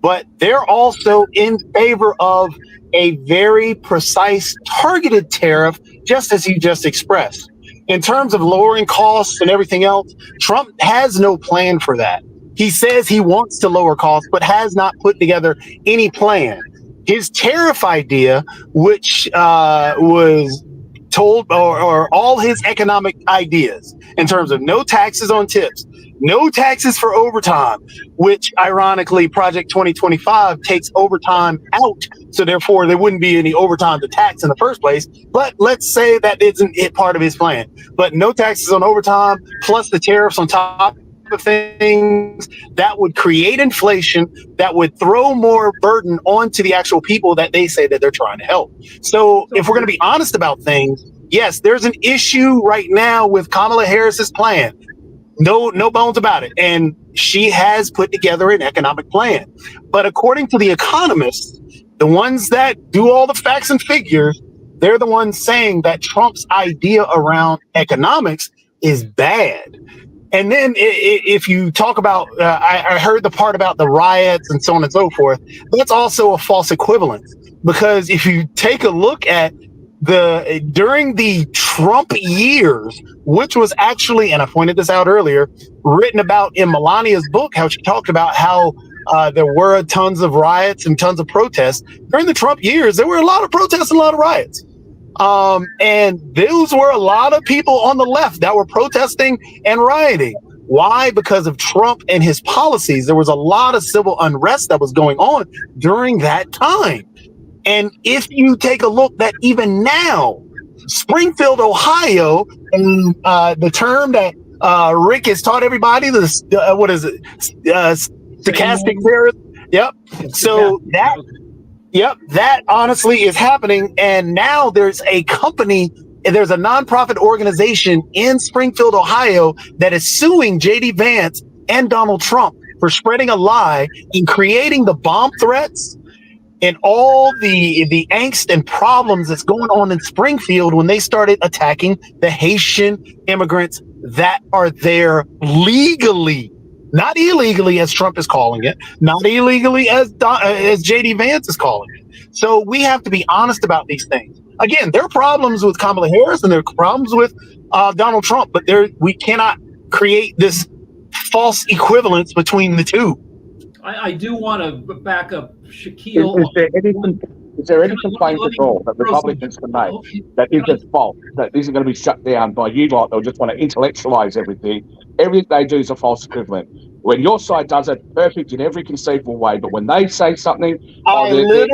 But they're also in favor of a very precise targeted tariff, just as you just expressed. In terms of lowering costs and everything else, Trump has no plan for that. He says he wants to lower costs, but has not put together any plan. His tariff idea, which was told, or all his economic ideas in terms of no taxes on tips, no taxes for overtime, which ironically Project 2025 takes overtime out. So therefore there wouldn't be any overtime to tax in the first place. But let's say that isn't part of his plan. But no taxes on overtime plus the tariffs on top of things that would create inflation, that would throw more burden onto the actual people that they say that they're trying to help. So if we're going to be honest about things, yes, there's an issue right now with Kamala Harris's plan. No bones about it. And she has put together an economic plan. But according to the economists, the ones that do all the facts and figures, they're the ones saying that Trump's idea around economics is bad. And then if you talk about, I heard the part about the riots and so on and so forth, that's also a false equivalence. Because if you take a look at during the Trump years, which was actually, and I pointed this out earlier, written about in Melania's book, how she talked about how there were tons of riots and tons of protests. During the Trump years, there were a lot of protests and a lot of riots. And those were a lot of people on the left that were protesting and rioting. Why? Because of Trump and his policies. There was a lot of civil unrest that was going on during that time. And if you take a look that even now, Springfield, Ohio, and the term that Rick has taught everybody, what is it? Stochastic terrorism. Yep. So that honestly is happening. And now there's a company, there's a nonprofit organization in Springfield, Ohio, that is suing JD Vance and Donald Trump for spreading a lie and creating the bomb threats and all the angst and problems that's going on in Springfield when they started attacking the Haitian immigrants that are there legally, not illegally, as Trump is calling it, not illegally as JD Vance is calling it. So we have to be honest about these things. Again, there are problems with Kamala Harris and there are problems with Donald Trump, but we cannot create this false equivalence between the two. I do want to back up Shaquille. Is there any complaint at all that Republicans can make that is at fault, that isn't going to be shut down by you lot? They'll just want to intellectualize everything. Everything they do is a false equivalent. When your side does it perfect in every conceivable way, but when they say something, I wonder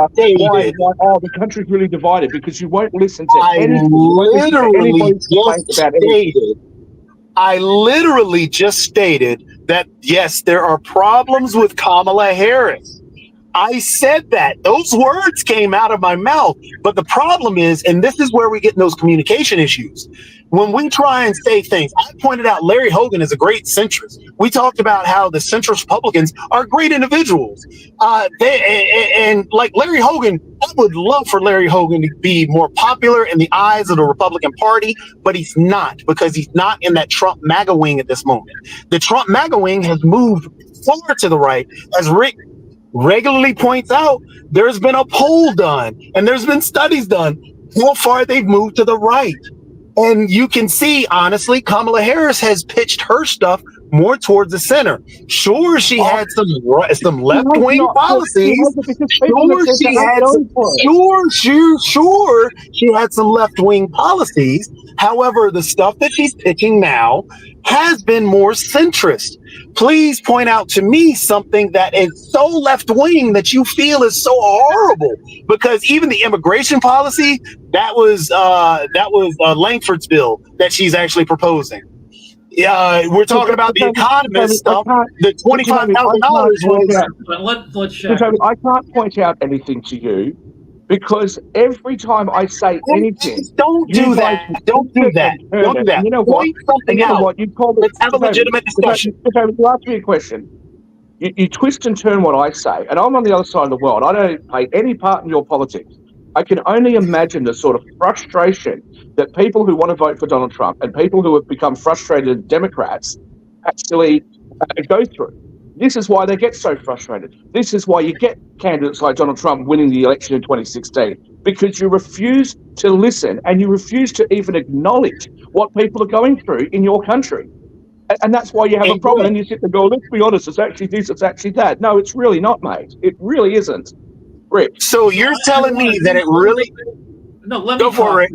why the country's really divided, because you won't listen to I literally just stated that, yes, there are problems with Kamala Harris. I said that. Those words came out of my mouth. But the problem is, and this is where we get in those communication issues, when we try and say things, I pointed out Larry Hogan is a great centrist. We talked about how the centrist Republicans are great individuals. And like Larry Hogan, I would love for Larry Hogan to be more popular in the eyes of the Republican Party, but he's not, because he's not in that Trump MAGA wing at this moment. The Trump MAGA wing has moved far to the right. As Rick regularly points out, there's been a poll done and there's been studies done how far they've moved to the right. And you can see, honestly, Kamala Harris has pitched her stuff more towards the center. Sure, she had some left-wing policies. Sure, she had some left-wing policies. However, the stuff that she's pitching now has been more centrist. Please point out to me something that is so left-wing that you feel is so horrible. Because even the immigration policy, that was Langford's bill that she's actually proposing. We're talking about the economist stuff. The $25,000. I can't point out anything to you, because every time I say anything, don't do that. You know what? You call it. Let's have a legitimate discussion. You ask me a question. You twist and turn what I say, and I'm on the other side of the world. I don't play any part in your politics. I can only imagine the sort of frustration that people who want to vote for Donald Trump and people who have become frustrated Democrats actually go through. This is why they get so frustrated. This is why you get candidates like Donald Trump winning the election in 2016, because you refuse to listen and you refuse to even acknowledge what people are going through in your country. And that's why you have a problem. And you sit there and go, let's be honest, it's actually this, it's actually that. No, it's really not, mate. It really isn't. Rick. So you're telling me that it really... No, let me go for it.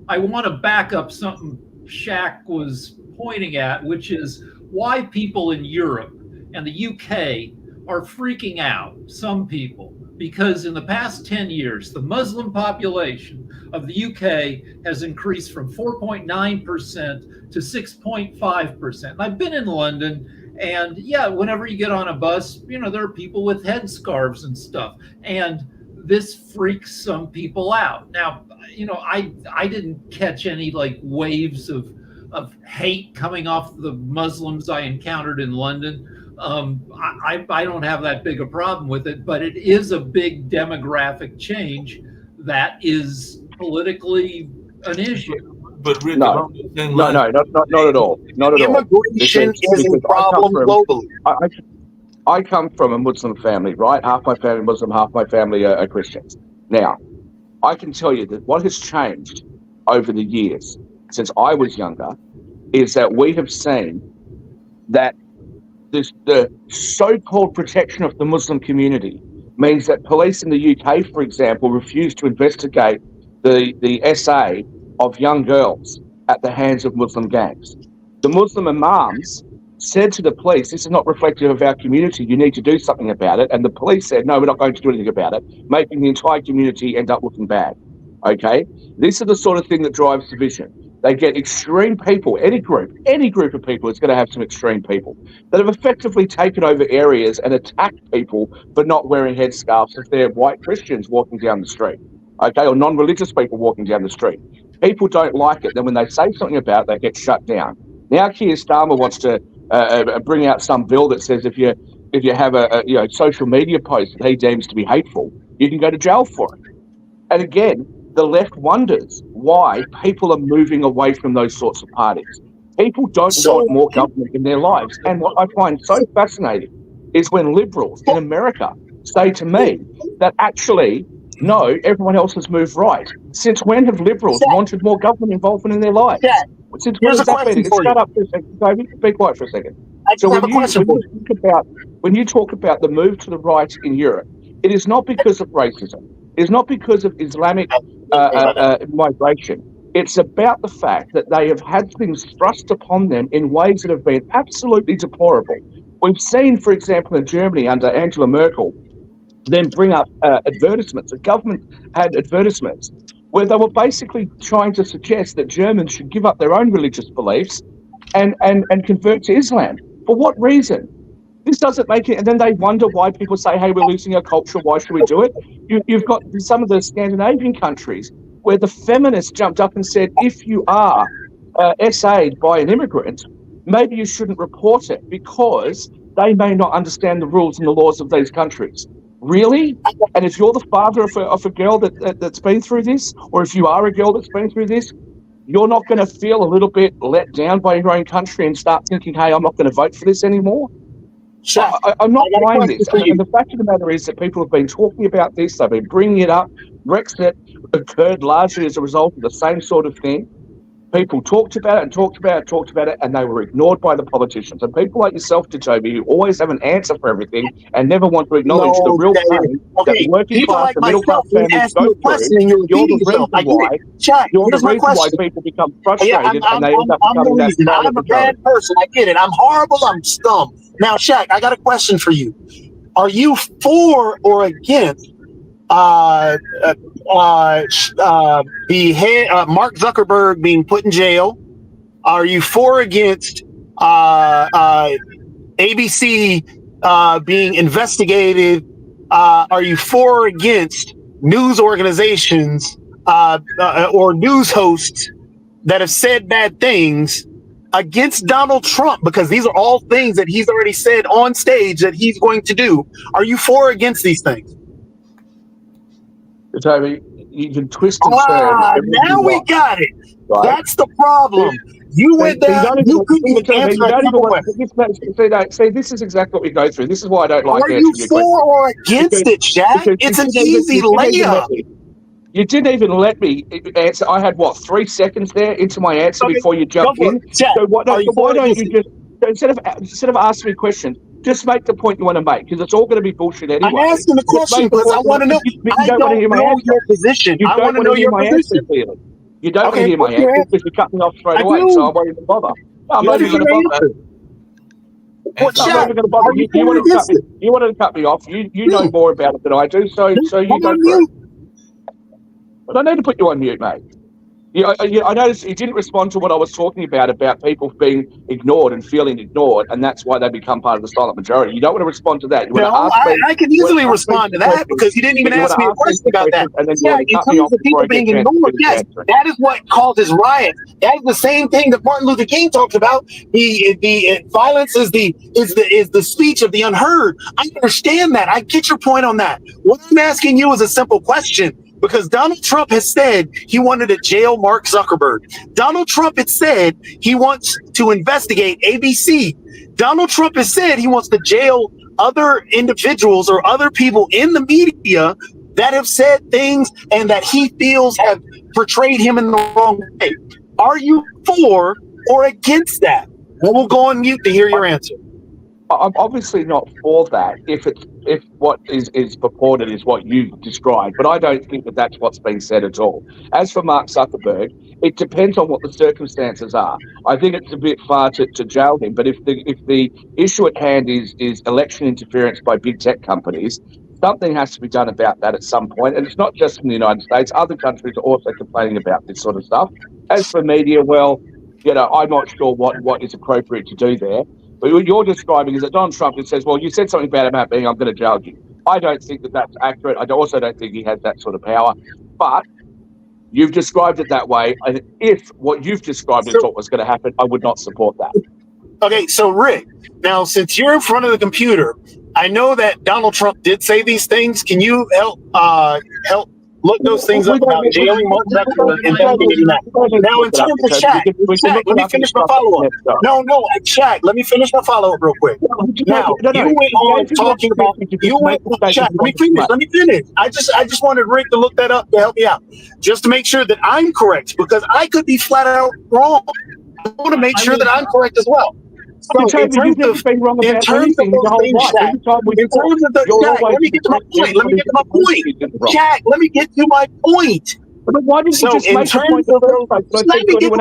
I want to back up something Shaq was pointing at, which is why people in Europe and the UK are freaking out, some people, because in the past 10 years, the Muslim population of the UK has increased from 4.9% to 6.5%. And I've been in London, and yeah, whenever you get on a bus, there are people with headscarves and stuff. And this freaks some people out. Now, I didn't catch any waves of hate coming off the Muslims I encountered in London. I don't have that big a problem with it, but it is a big demographic change that is politically an issue. But Rick, not at all. Not at all. Immigration is a problem globally. I come from a Muslim family, right? Half my family Muslim, half my family are Christians. Now, I can tell you that what has changed over the years since I was younger is that we have seen that the so-called protection of the Muslim community means that police in the UK, for example, refuse to investigate the SA of young girls at the hands of Muslim gangs. The Muslim imams said to the police, this is not reflective of our community, you need to do something about it. And the police said, no, we're not going to do anything about it, making the entire community end up looking bad. Okay? This is the sort of thing that drives division. They get extreme people, any group of people is going to have some extreme people that have effectively taken over areas and attacked people for not wearing headscarves if they're white Christians walking down the street, okay, or non-religious people walking down the street. People don't like it. Then when they say something about it, they get shut down. Now Keir Starmer wants to bring out some bill that says if you have a social media post that he deems to be hateful, you can go to jail for it. And again, the left wonders why people are moving away from those sorts of parties. People don't want more government in their lives. And what I find so fascinating is when liberals in America say to me that actually, no, everyone else has moved right. Since when have liberals wanted more government involvement in their lives? Since when has that been? Shut up for a second, Toby. Be quiet for a second. So when you talk about the move to the right in Europe, it is not because of racism. It's not because of Islamic migration. It's about the fact that they have had things thrust upon them in ways that have been absolutely deplorable. We've seen, for example, in Germany under Angela Merkel, them bring up advertisements. The government had advertisements where they were basically trying to suggest that Germans should give up their own religious beliefs and convert to Islam. For what reason? This doesn't make it, and then they wonder why people say, hey, we're losing our culture, why should we do it? You've got some of the Scandinavian countries where the feminists jumped up and said, if you are SA'd by an immigrant, maybe you shouldn't report it because they may not understand the rules and the laws of these countries. Really? And if you're the father of a girl that's been through this, or if you are a girl that's been through this, you're not going to feel a little bit let down by your own country and start thinking, hey, I'm not going to vote for this anymore? I'm not buying this. And the fact of the matter is that people have been talking about this. They've been bringing it up. Brexit occurred largely as a result of the same sort of thing. People talked about it, and they were ignored by the politicians. And people like yourself, Toby, who always have an answer for everything and never want to acknowledge the real pain that working class and middle class families go through. You're the reason why people become frustrated and they end up becoming that silent I'm a bad person. I get it. I'm horrible. I'm scum. Now, Shaq, I got a question for you. Are you for or against Mark Zuckerberg being put in jail? Are you for or against ABC being investigated? Are you for or against news organizations or news hosts that have said bad things against Donald Trump? Because these are all things that he's already said on stage that he's going to do. Are you for or against these things? Toby, you can twist and turn. Now we got it. Right? That's the problem. You went down. You couldn't even answer a simple question. See, this is exactly what we go through. This is why I don't like answering your question. Are you for or against it, Shaq? It's an easy layup. You didn't even let me answer. I had 3 seconds there into my answer before you jumped in. So why don't you just instead of asking me questions, just make the point you want to make, because it's all going to be bullshit anyway. I'm asking the question because I want to know. I don't know your position. I want to know your position. You don't want to hear my answer because you cut me off straight away, so I won't even bother. I'm not even going to bother. I'm not even going to bother. You wanted to cut me off. You know more about it than I do, so you go for it. I don't need to put you on mute, mate. I noticed you didn't respond to what I was talking about people being ignored and feeling ignored, and that's why they become part of the silent majority. You don't want to respond to that. I can easily respond to that because you didn't even ask me a question about that. Yeah, in terms of people being ignored, yes, that is what causes riots. That is the same thing that Martin Luther King talked about. The violence is the speech of the unheard. I understand that. I get your point on that. What I'm asking you is a simple question. Because Donald Trump has said he wanted to jail Mark Zuckerberg. Donald Trump has said he wants to investigate ABC. Donald Trump has said he wants to jail other individuals or other people in the media that have said things and that he feels have portrayed him in the wrong way. Are you for or against that? Well, we'll go on mute to hear your answer. I'm obviously not for that if it's if what is purported is what you've described, but I don't think that that's what's been said at all. As for Mark Zuckerberg, it depends on what the circumstances are. I think it's a bit far to jail him, but if the issue at hand is election interference by big tech companies, something has to be done about that at some point. And it's not just in the United States. Other countries are also complaining about this sort of stuff. As for media, well, I'm not sure what is appropriate to do there. But what you're describing is that Donald Trump just says, well, you said something bad about me, I'm going to jail you. I don't think that that's accurate. I also don't think he has that sort of power. But you've described it that way. And if what you've described is what was going to happen, I would not support that. Okay, so Rick, now since you're in front of the computer, I know that Donald Trump did say these things. Can you help look those things up about jailing multiple and investigating that? Now, in terms of Shaq, let me finish my follow-up. No, Shaq, let me finish my follow-up real quick. Now, you went on talking about, Shaq, let me finish. I just wanted Rick to look that up to help me out, just to make sure that I'm correct, because I could be flat out wrong. I want to make sure that I'm correct as well. So in terms of those things, Shaq, let me get to my point. Shaq, let me get to my point. But why didn't you just make the point? Let me get to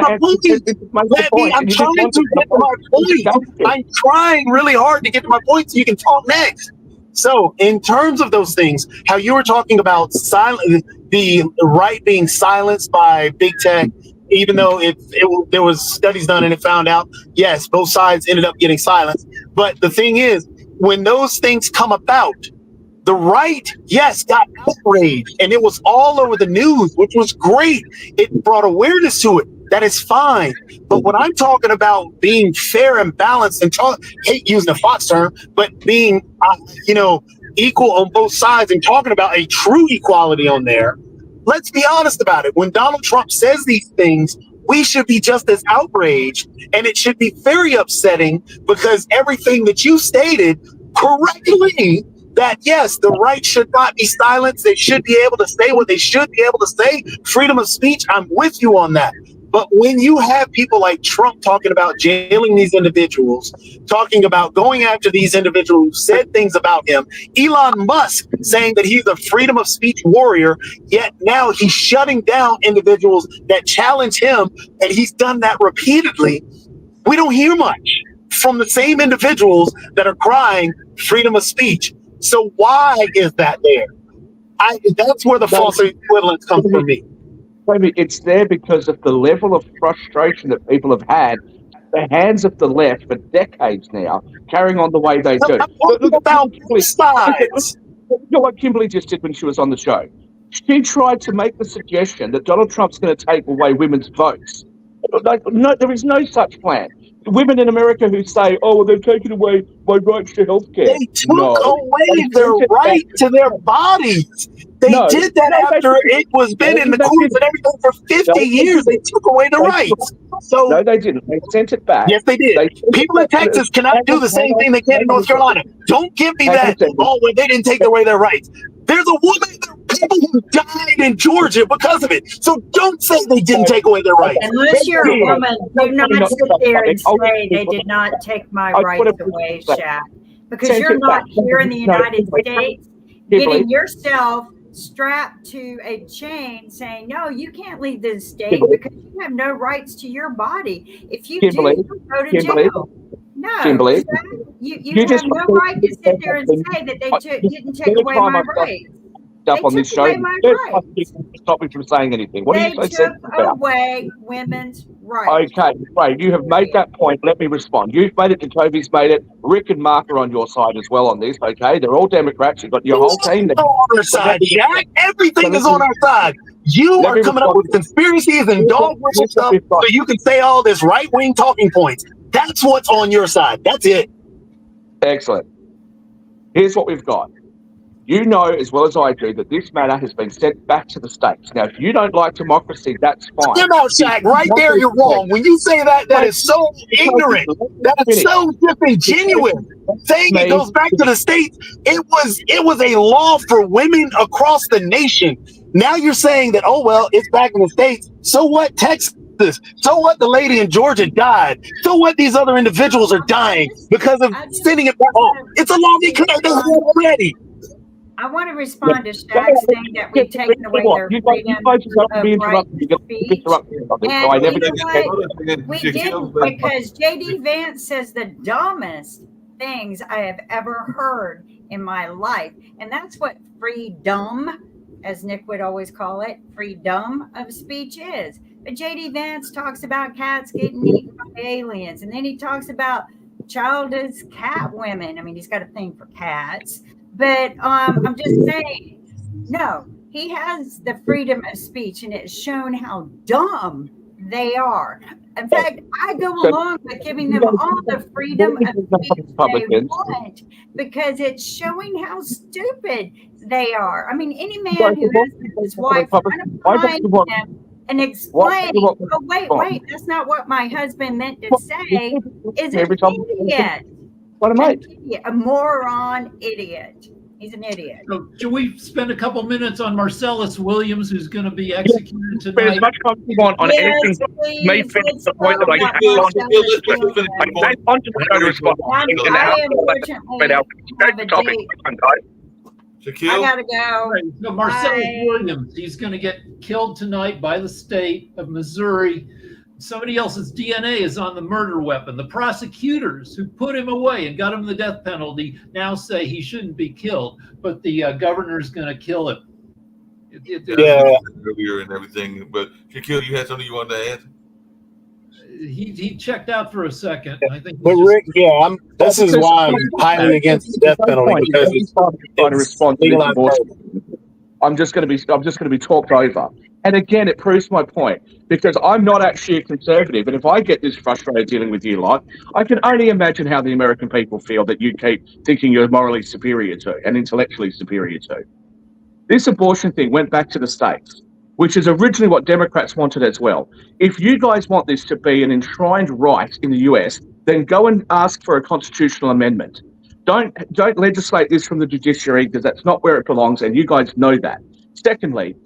my point. I'm trying to get to my point. I'm trying really hard to get to my point so you can talk next. So in terms of those things, how you were talking about the right being silenced by big tech, even though there was studies done and it found out, yes, both sides ended up getting silenced. But the thing is, when those things come about, the right, yes, got outraged, and it was all over the news, which was great. It brought awareness to it. That is fine. But when I'm talking about being fair and balanced, and hate using the Fox term, but being, equal on both sides and talking about a true equality on there, let's be honest about it. When Donald Trump says these things, we should be just as outraged, and it should be very upsetting, because everything that you stated correctly, that yes, the right should not be silenced. They should be able to say what they should be able to say. Freedom of speech, I'm with you on that. But when you have people like Trump talking about jailing these individuals, talking about going after these individuals who said things about him, Elon Musk saying that he's a freedom of speech warrior, yet now he's shutting down individuals that challenge him, and he's done that repeatedly, we don't hear much from the same individuals that are crying freedom of speech. So why is that there? That's where the false equivalence comes from me. Maybe it's there because of the level of frustration that people have had at the hands of the left for decades now, carrying on the way they do. Look about sides. You know what Kimberly just did when she was on the show? She tried to make the suggestion that Donald Trump's going to take away women's votes. No, there is no such plan. Women in America who say, "Oh, well, they've taken away my rights to health care." They took away their right to their bodies. They did that after it was been in the courts and everything for 50 years. They took away the rights. So no, they didn't. They sent it back. Yes, they did. People in Texas cannot do the same thing they can in North Carolina. Don't give me that. Oh, well, they didn't take away their rights. There's a woman, there are people who died in Georgia because of it. So don't say they didn't take away their rights. Unless you're a woman, do not sit there and say they did not take my rights away, Shaq. Because you're not here in the United States getting yourself strapped to a chain saying, no, you can't leave this state because you have no rights to your body. If you do, you go to jail. No, Kimberly, you have no right to sit there and say that they didn't take away my rights. Up on this show, stop me from saying anything. What they are you so took sensitive about? away women's rights. Okay, right. You have made that point. Let me respond. You've made it. Toby's made it. Rick and Mark are on your side as well on this. Okay, they're all Democrats. You've got your whole team there. On our side, Jack. Everything is on our side. You are coming up with conspiracies and dog whistle stuff so you can say all this right-wing talking points. That's what's on your side. That's it. Excellent. Here's what we've got. You know as well as I do that this matter has been sent back to the states. Now, if you don't like democracy, that's fine. You're out, Shaq. Right there, you're wrong. When you say that, that is so ignorant. That is so disingenuous. Saying it goes back to the states, it was a law for women across the nation. Now you're saying that, oh, well, it's back in the states. So what? Texas this. So what? The lady in Georgia died. So what? These other individuals are dying because of sending it back home. It's a law they could have done already. I want to respond to Shaq's saying that we've taken away their freedom of right to speech. And you know what? We didn't, because J.D. Vance says the dumbest things I have ever heard in my life. And that's what freedom, as Nick would always call it, freedom of speech is. But J.D. Vance talks about cats getting eaten by aliens. And then he talks about childless cat women. I mean, he's got a thing for cats. But I'm just saying, no, he has the freedom of speech, and it's shown how dumb they are. In fact, I go along with giving them all the freedom of speech they want, because it's showing how stupid they are. I mean, any man who has his wife run up behind him and explain, oh, wait, that's not what my husband meant to say, is an idiot. A moron idiot. He's an idiot. So should we spend a couple minutes on Marcellus Williams, who's going to be executed tonight? As much time you want on anything, may finish the point that I had I gotta go. Right, so Marcellus Williams, he's going to get killed tonight by the state of Missouri. Somebody else's DNA is on the murder weapon. The prosecutors who put him away and got him the death penalty now say he shouldn't be killed, but the governor's going to kill him. Earlier and everything, but Shaquille, you had something you wanted to add? He checked out for a second. I think. But Rick, this is why I'm highly against the death penalty, because it's trying to respond to this abortion. I'm just going to be talked over. And again, it proves my point, because I'm not actually a conservative. And if I get this frustrated dealing with you lot, I can only imagine how the American people feel that you keep thinking you're morally superior to and intellectually superior to. This abortion thing went back to the states, which is originally what Democrats wanted as well. If you guys want this to be an enshrined right in the US, then go and ask for a constitutional amendment. Don't legislate this from the judiciary, because that's not where it belongs, and you guys know that. Secondly,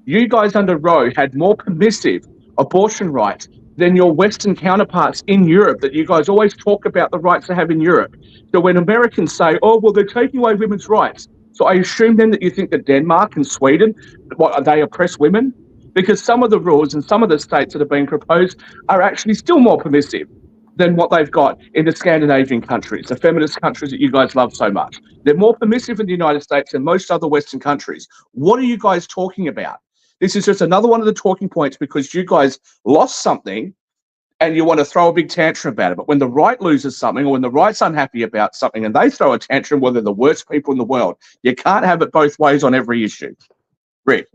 you guys under Roe had more permissive abortion rights than your Western counterparts in Europe, that you guys always talk about the rights they have in Europe. So when Americans say, oh, well, they're taking away women's rights, so I assume then that you think that Denmark and Sweden, they oppress women? Because some of the rules in some of the states that are being proposed are actually still more permissive than what they've got in the Scandinavian countries, the feminist countries that you guys love so much. They're more permissive in the United States than most other Western countries. What are you guys talking about? This is just another one of the talking points, because you guys lost something and you want to throw a big tantrum about it. But when the right loses something, or when the right's unhappy about something and they throw a tantrum, well, they're the worst people in the world. You can't have it both ways on every issue. Rick.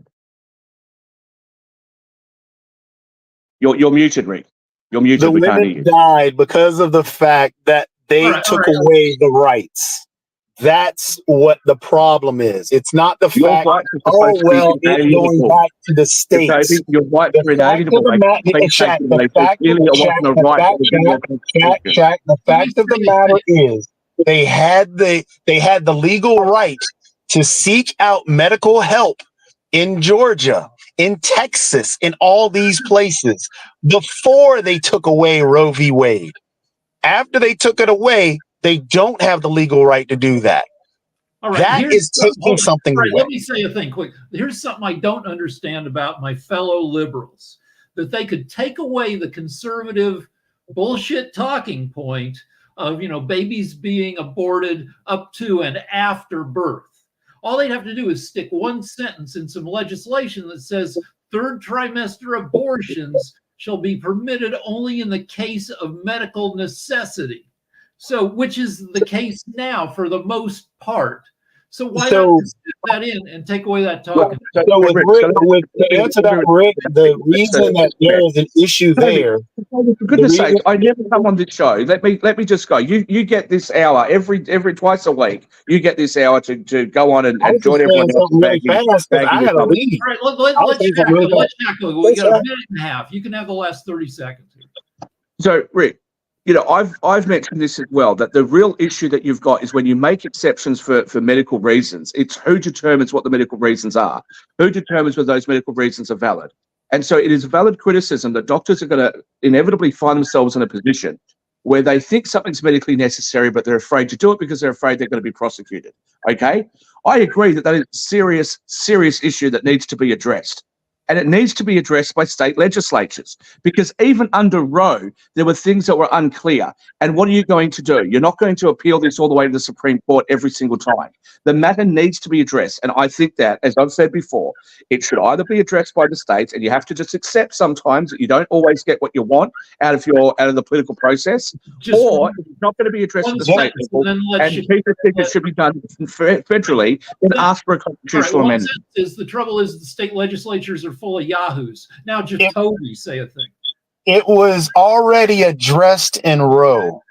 You're muted, Rick. You're muted. The women died because of the fact that they took away the rights. That's what the problem is. It's not the fact, it's going back to the states. Your rights are inalienable. The fact of the matter is, they had the legal right to seek out medical help in Georgia, in Texas, in all these places before they took away Roe v. Wade. After they took it away, they don't have the legal right to do that. All right, that is taking something away. Let me say a thing quick. Here's something I don't understand about my fellow liberals, that they could take away the conservative bullshit talking point of, babies being aborted up to and after birth. All they'd have to do is stick one sentence in some legislation that says third trimester abortions shall be permitted only in the case of medical necessity. So, which is the case now for the most part. So why not just stick that in and take away that talking? So to answer that, Rick, the reason that there is an issue there. For goodness sake, I never come on this show. Let me just go. You get this hour every twice a week. You get this hour to go on and join everyone else. Really fast, I gotta leave. All right, let's go. We got a minute and a half. You can have the last 30 seconds. So, Rick, I've mentioned this as well, that the real issue that you've got is when you make exceptions for medical reasons, it's who determines what the medical reasons are, who determines whether those medical reasons are valid. And so it is a valid criticism that doctors are going to inevitably find themselves in a position where they think something's medically necessary, but they're afraid to do it because they're afraid they're going to be prosecuted. Okay? I agree that is a serious, serious issue that needs to be addressed. And it needs to be addressed by state legislatures, because even under Roe, there were things that were unclear. And what are you going to do? You're not going to appeal this all the way to the Supreme Court every single time. The matter needs to be addressed. And I think that, as I've said before, it should either be addressed by the states, and you have to just accept sometimes that you don't always get what you want out of the political process, or if it's not going to be addressed at the state level, and people think it should be done federally, then ask for a constitutional amendment. The trouble is the state legislatures are full of yahoos. Now just Toby say a thing. It was already addressed in Roe.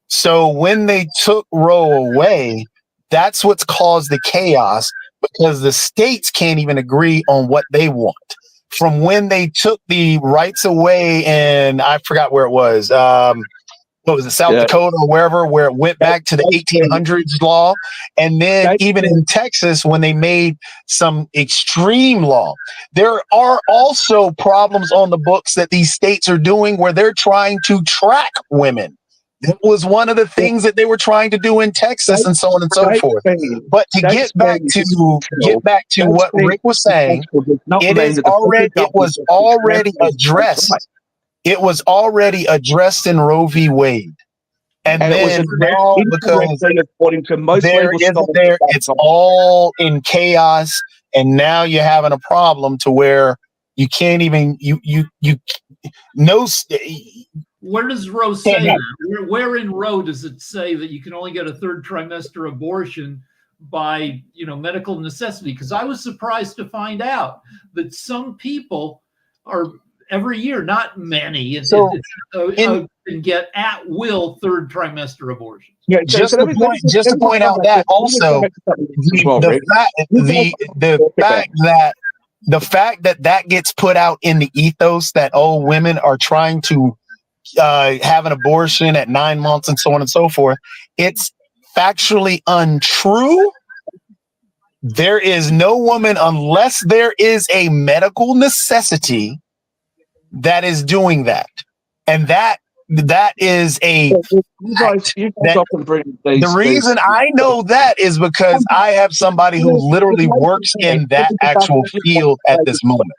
So when they took Roe away, that's what's caused the chaos, because the states can't even agree on what they want. From when they took the rights away, and I forgot where it was. What was it, South Dakota or wherever, where it went back to the 1800s law. And then even in Texas, when they made some extreme law, there are also problems on the books that these states are doing where they're trying to track women. That was one of the things that they were trying to do in Texas and so on and so forth. But to get back to what Rick was saying, it was already addressed. It was already addressed in Roe v. Wade. And then now, because it's all in chaos, and now you're having a problem to where you can't even, where does Roe say that? Where in Roe does it say that you can only get a third trimester abortion by, medical necessity? Because I was surprised to find out that some people are every year, not many, can get at will third trimester abortions. Yeah, just to point out that also the fact that gets put out in the ethos that women are trying to have an abortion at 9 months and so on and so forth, it's factually untrue. There is no woman, unless there is a medical necessity, that is doing that. And that is the reason I know that is because I have somebody who literally works in that actual field at this moment.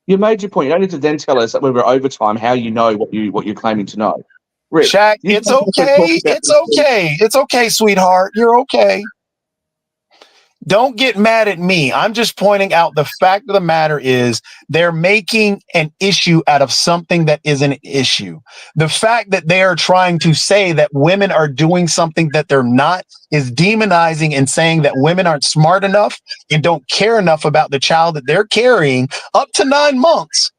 You made your point. You don't need to then tell us that we were overtime how you know what you're claiming to know. Rick, Shaq, it's okay. It's okay. It's okay, sweetheart. You're okay. Don't get mad at me. I'm just pointing out the fact of the matter is they're making an issue out of something that isn't an issue. The fact that they are trying to say that women are doing something that they're not is demonizing and saying that women aren't smart enough and don't care enough about the child that they're carrying up to 9 months,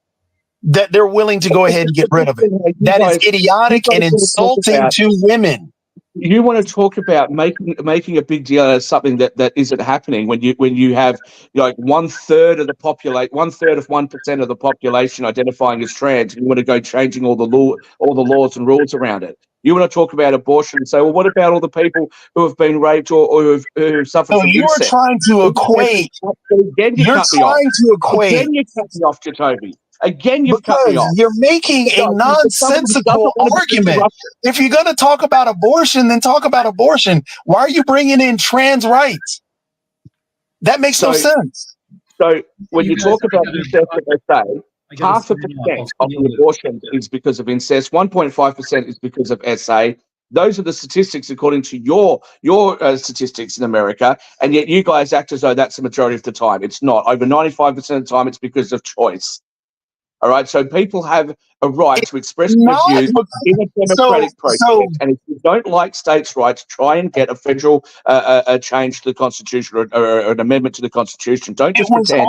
that they're willing to go ahead and get rid of it. That is idiotic and insulting to women. You want to talk about making a big deal out of something that isn't happening when you have like 1/3 of the population, 1/3 of 1% of the population identifying as trans, and you want to go changing all the laws and rules around it. You want to talk about abortion and say, well, what about all the people who have been raped or who suffered from incest? You're trying to equate. Again, you cut me off, Jacoby. Again, you've cut me off. You're making a nonsensical argument. If you're going to talk about abortion, then talk about abortion. Why are you bringing in trans rights? That makes no sense. So when you talk about incest, they say 0.5% of the abortions is because of incest, 1.5% is because of SA. Those are the statistics according to your statistics in America, and yet you guys act as though that's the majority of the time. It's not. Over 95% of the time, it's because of choice. All right, so people have a right to express their views in a democratic process. And if you don't like states' rights, try and get a federal change to the Constitution or an amendment to the Constitution. Don't just pretend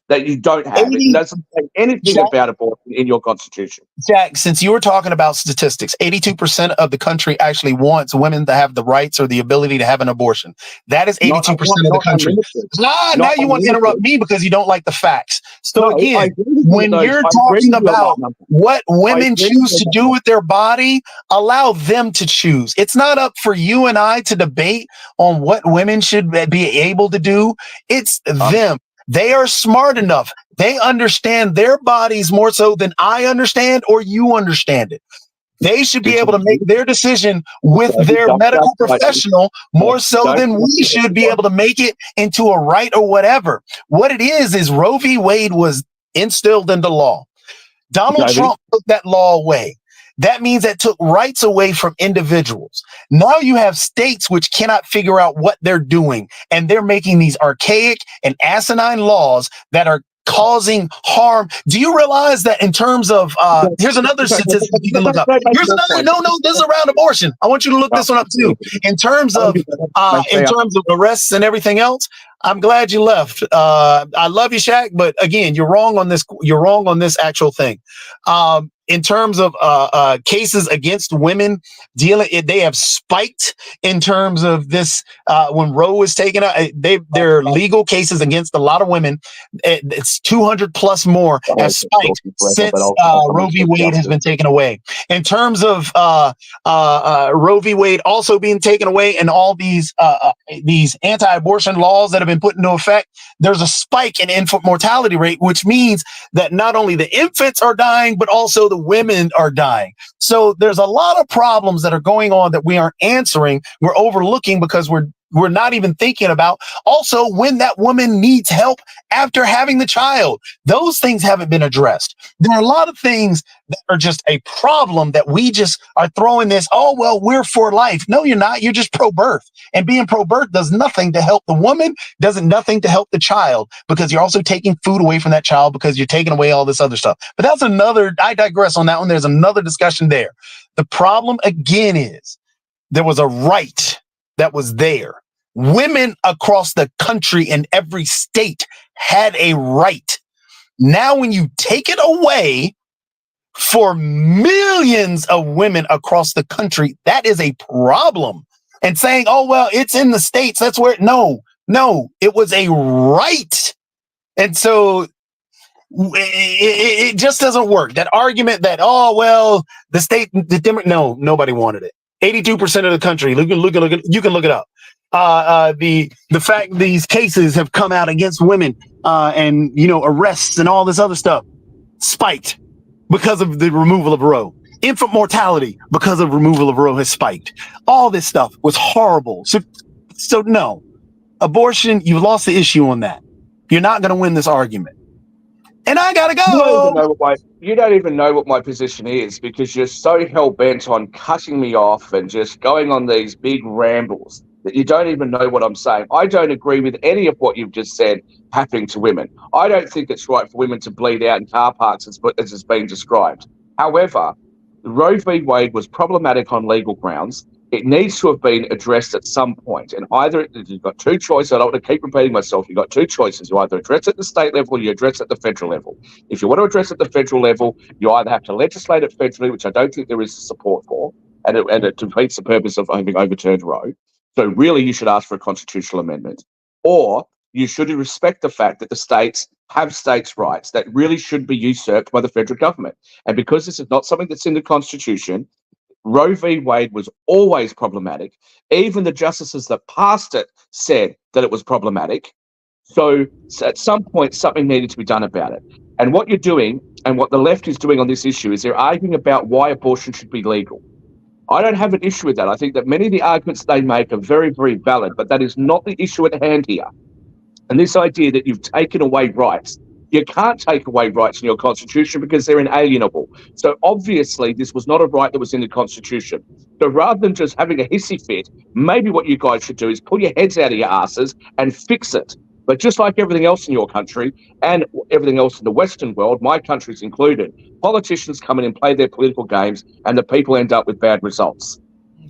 that you don't have it. It doesn't say anything about abortion in your Constitution. Jack, since you were talking about statistics, 82% of the country actually wants women to have the rights or the ability to have an abortion. That is 82% of the country. Now you want to interrupt me because you don't like the facts. So again, when you're talking about what women choose to do with their body, allow them to choose. It's not up for you and I to debate on what women should be able to do. It's them. They are smart enough. They understand their bodies more so than I understand or you understand it. They should be able to make their decision with their medical professional more so than we should be able to make it into a right or whatever. What it is Roe v. Wade was instilled into law. Donald Trump took that law away. That means that took rights away from individuals. Now you have states which cannot figure out what they're doing, and they're making these archaic and asinine laws that are causing harm. Do you realize that in terms of here's another statistic you can look up. Here's another this is around abortion. I want you to look this one up too. In terms of arrests and everything else, I'm glad you left. I love you, Shaq, but again, you're wrong on this. You're wrong on this actual thing. In terms of cases against women, they have spiked in terms of this. When Roe was taken out, their legal cases against a lot of women. It's 200 plus more have spiked since Roe v. Wade has been taken away. In terms of Roe v. Wade also being taken away, and all these anti-abortion laws that have been put into effect, there's a spike in infant mortality rate, which means that not only the infants are dying, but also the women are dying. So there's a lot of problems that are going on that we aren't answering. We're overlooking because we're not even thinking about also when that woman needs help after having the child. Those things haven't been addressed. There are a lot of things that are just a problem that we just are throwing this, oh, well, we're for life. No, you're not. You're just pro-birth. And being pro-birth does nothing to help the woman, nothing to help the child, because you're also taking food away from that child because you're taking away all this other stuff. But that's I digress on that one. There's another discussion there. The problem again is there was a right that was there. Women across the country in every state had a right. Now, when you take it away for millions of women across the country, that is a problem. And saying, oh, well, it's in the states. That's where, no, it was a right. And so it just doesn't work. That argument that, oh, well, the state, nobody wanted it. 82% of the country, you can look it up. The fact these cases have come out against women and arrests and all this other stuff spiked because of the removal of Roe. Infant mortality because of removal of Roe has spiked. All this stuff was horrible. So no, abortion, you lost the issue on that. You're not going to win this argument. And I gotta go. You don't even know what my position is, because you're so hell-bent on cutting me off and just going on these big rambles that you don't even know what I'm saying. I don't agree with any of what you've just said happening to women. I don't think it's right for women to bleed out in car parks as it's being described. However, Roe v. Wade was problematic on legal grounds. It needs to have been addressed at some point. And either you've got two choices. I don't want to keep repeating myself. You've got two choices. You either address it at the state level or you address it at the federal level. If you want to address it at the federal level, you either have to legislate it federally, which I don't think there is support for, and it defeats the purpose of having overturned Roe. So really, you should ask for a constitutional amendment. Or you should respect the fact that the states have states' rights that really should be usurped by the federal government. And because this is not something that's in the Constitution, Roe v. Wade was always problematic. Even the justices that passed it said that it was problematic. So at some point, something needed to be done about it. And what you're doing, and what the left is doing on this issue, is they're arguing about why abortion should be legal. I don't have an issue with that. I think that many of the arguments they make are very, very valid, but that is not the issue at hand here. And this idea that you've taken away rights, you can't take away rights in your Constitution because they're inalienable. So obviously, this was not a right that was in the Constitution. So rather than just having a hissy fit, maybe what you guys should do is pull your heads out of your asses and fix it. But just like everything else in your country and everything else in the Western world, my country's included, politicians come in and play their political games, and the people end up with bad results.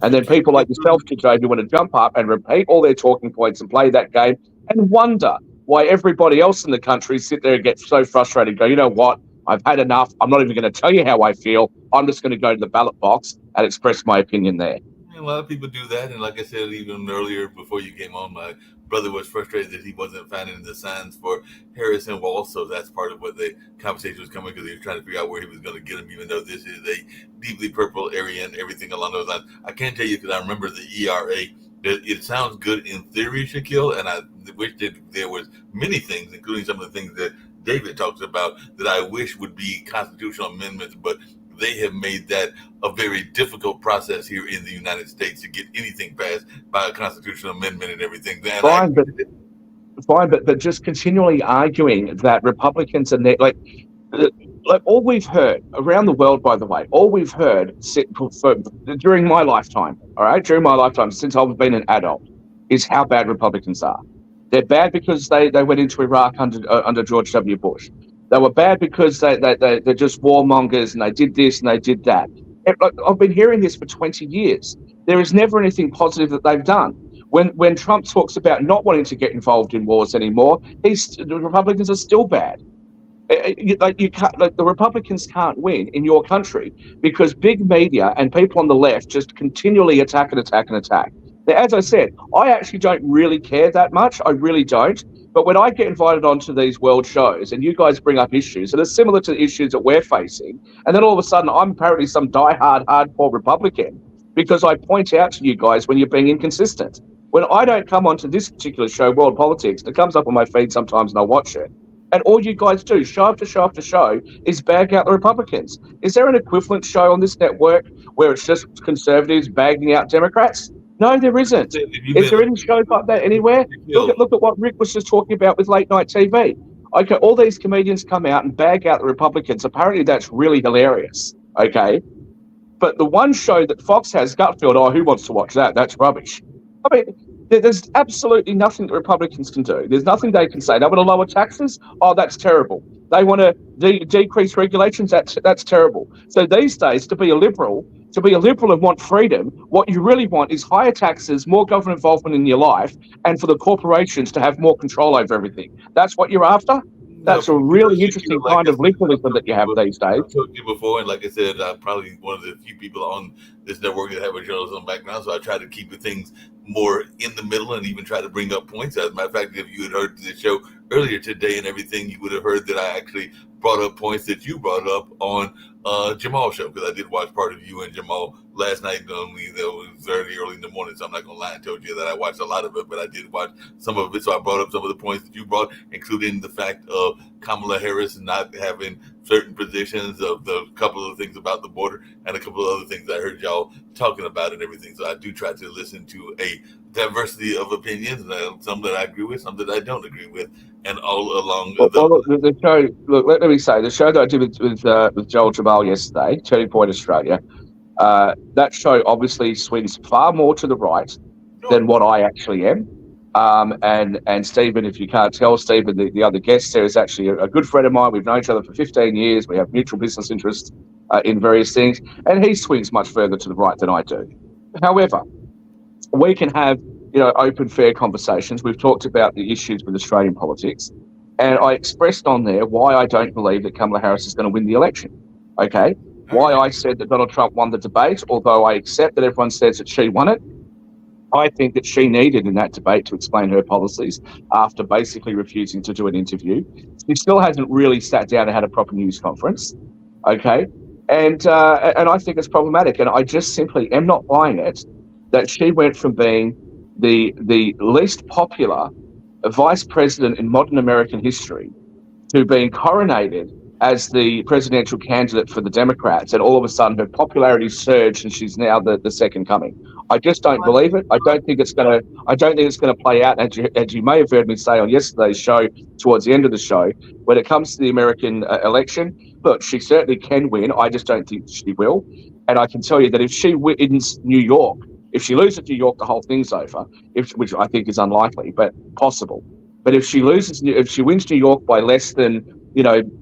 And then people like yourself, TJ, who want to jump up and repeat all their talking points and play that game and wonder why everybody else in the country sit there and get so frustrated and go, you know what, I've had enough. I'm not even going to tell you how I feel. I'm just going to go to the ballot box and express my opinion there. A lot of people do that. And like I said, even earlier before you came on, my brother was frustrated that he wasn't finding the signs for Harris and Walz. So that's part of what the conversation was coming, because he was trying to figure out where he was going to get him, even though this is a deeply purple area and everything along those lines. I can tell you, because I remember the ERA It sounds good in theory, Shaquille, and I wish that there was many things, including some of the things that David talks about, that I wish would be constitutional amendments, but they have made that a very difficult process here in the United States to get anything passed by a constitutional amendment and everything. Fine, but just continually arguing that Republicans are like all we've heard around the world, by the way, all we've heard during my lifetime, all right, during my lifetime since I've been an adult, is how bad Republicans are. They're bad because they went into Iraq under George W. Bush. They were bad because they're just warmongers and they did this and they did that. I've been hearing this for 20 years. There is never anything positive that they've done. When Trump talks about not wanting to get involved in wars anymore, the Republicans are still bad. The Republicans can't win in your country because big media and people on the left just continually attack and attack and attack. Now, as I said, I actually don't really care that much. I really don't. But when I get invited onto these world shows and you guys bring up issues that are similar to the issues that we're facing, and then all of a sudden I'm apparently some diehard, hardcore Republican because I point out to you guys when you're being inconsistent. When I don't come onto this particular show, World Politics, it comes up on my feed sometimes and I watch it, and all you guys do, show after show after show, is bag out the Republicans. Is there an equivalent show on this network where it's just conservatives bagging out Democrats? No, there isn't. Is there any shows like that anywhere? Look at what Rick was just talking about with late night TV. Okay, all these comedians come out and bag out the Republicans. Apparently that's really hilarious. Okay. But the one show that Fox has, Gutfield, who wants to watch that? That's rubbish. I mean, there's absolutely nothing that Republicans can do. There's nothing they can say. They want to lower taxes? Oh, that's terrible. They want to decrease regulations? That's terrible. So these days, to be a liberal and want freedom, what you really want is higher taxes, more government involvement in your life, and for the corporations to have more control over everything. That's what you're after? That's a really interesting kind of liberalism that you have these days. I told you before, and like I said, I'm probably one of the few people on this network that have a journalism background, so I try to keep the things more in the middle and even try to bring up points. As a matter of fact, if you had heard the show earlier today and everything, you would have heard that I actually brought up points that you brought up on Jamal's show, because I did watch part of you and Jamal last night. It was early in the morning, so I'm not going to lie and told you that I watched a lot of it, but I did watch some of it. So I brought up some of the points that you brought, including the fact of Kamala Harris not having certain positions, of the couple of things about the border, and a couple of other things I heard y'all talking about and everything. So I do try to listen to a diversity of opinions, some that I agree with, some that I don't agree with, and all along the show. Look, let me say, the show that I did with Joel Jamal yesterday, Turning Point Australia, that show obviously swings far more to the right than what I actually am. And Stephen, if you can't tell, Stephen, the other guest there, is actually a good friend of mine. We've known each other for 15 years. We have mutual business interests in various things, and he swings much further to the right than I do. However, we can have open, fair conversations. We've talked about the issues with Australian politics, and I expressed on there why I don't believe that Kamala Harris is going to win the election. Okay, why I said that Donald Trump won the debate, although I accept that everyone says that she won it. I think that she needed in that debate to explain her policies after basically refusing to do an interview. She still hasn't really sat down and had a proper news conference. Okay, and I think it's problematic, and I just simply am not buying it that she went from being the least popular vice president in modern American history to being coronated as the presidential candidate for the Democrats, and all of a sudden her popularity surged and she's now the second coming. I just don't believe it. I don't think it's going to play out. As you may have heard me say on yesterday's show, towards the end of the show, when it comes to the American election, look, she certainly can win. I just don't think she will. And I can tell you that if she wins New York, if she loses New York, the whole thing's over, which I think is unlikely, but possible. But if she wins New York by less than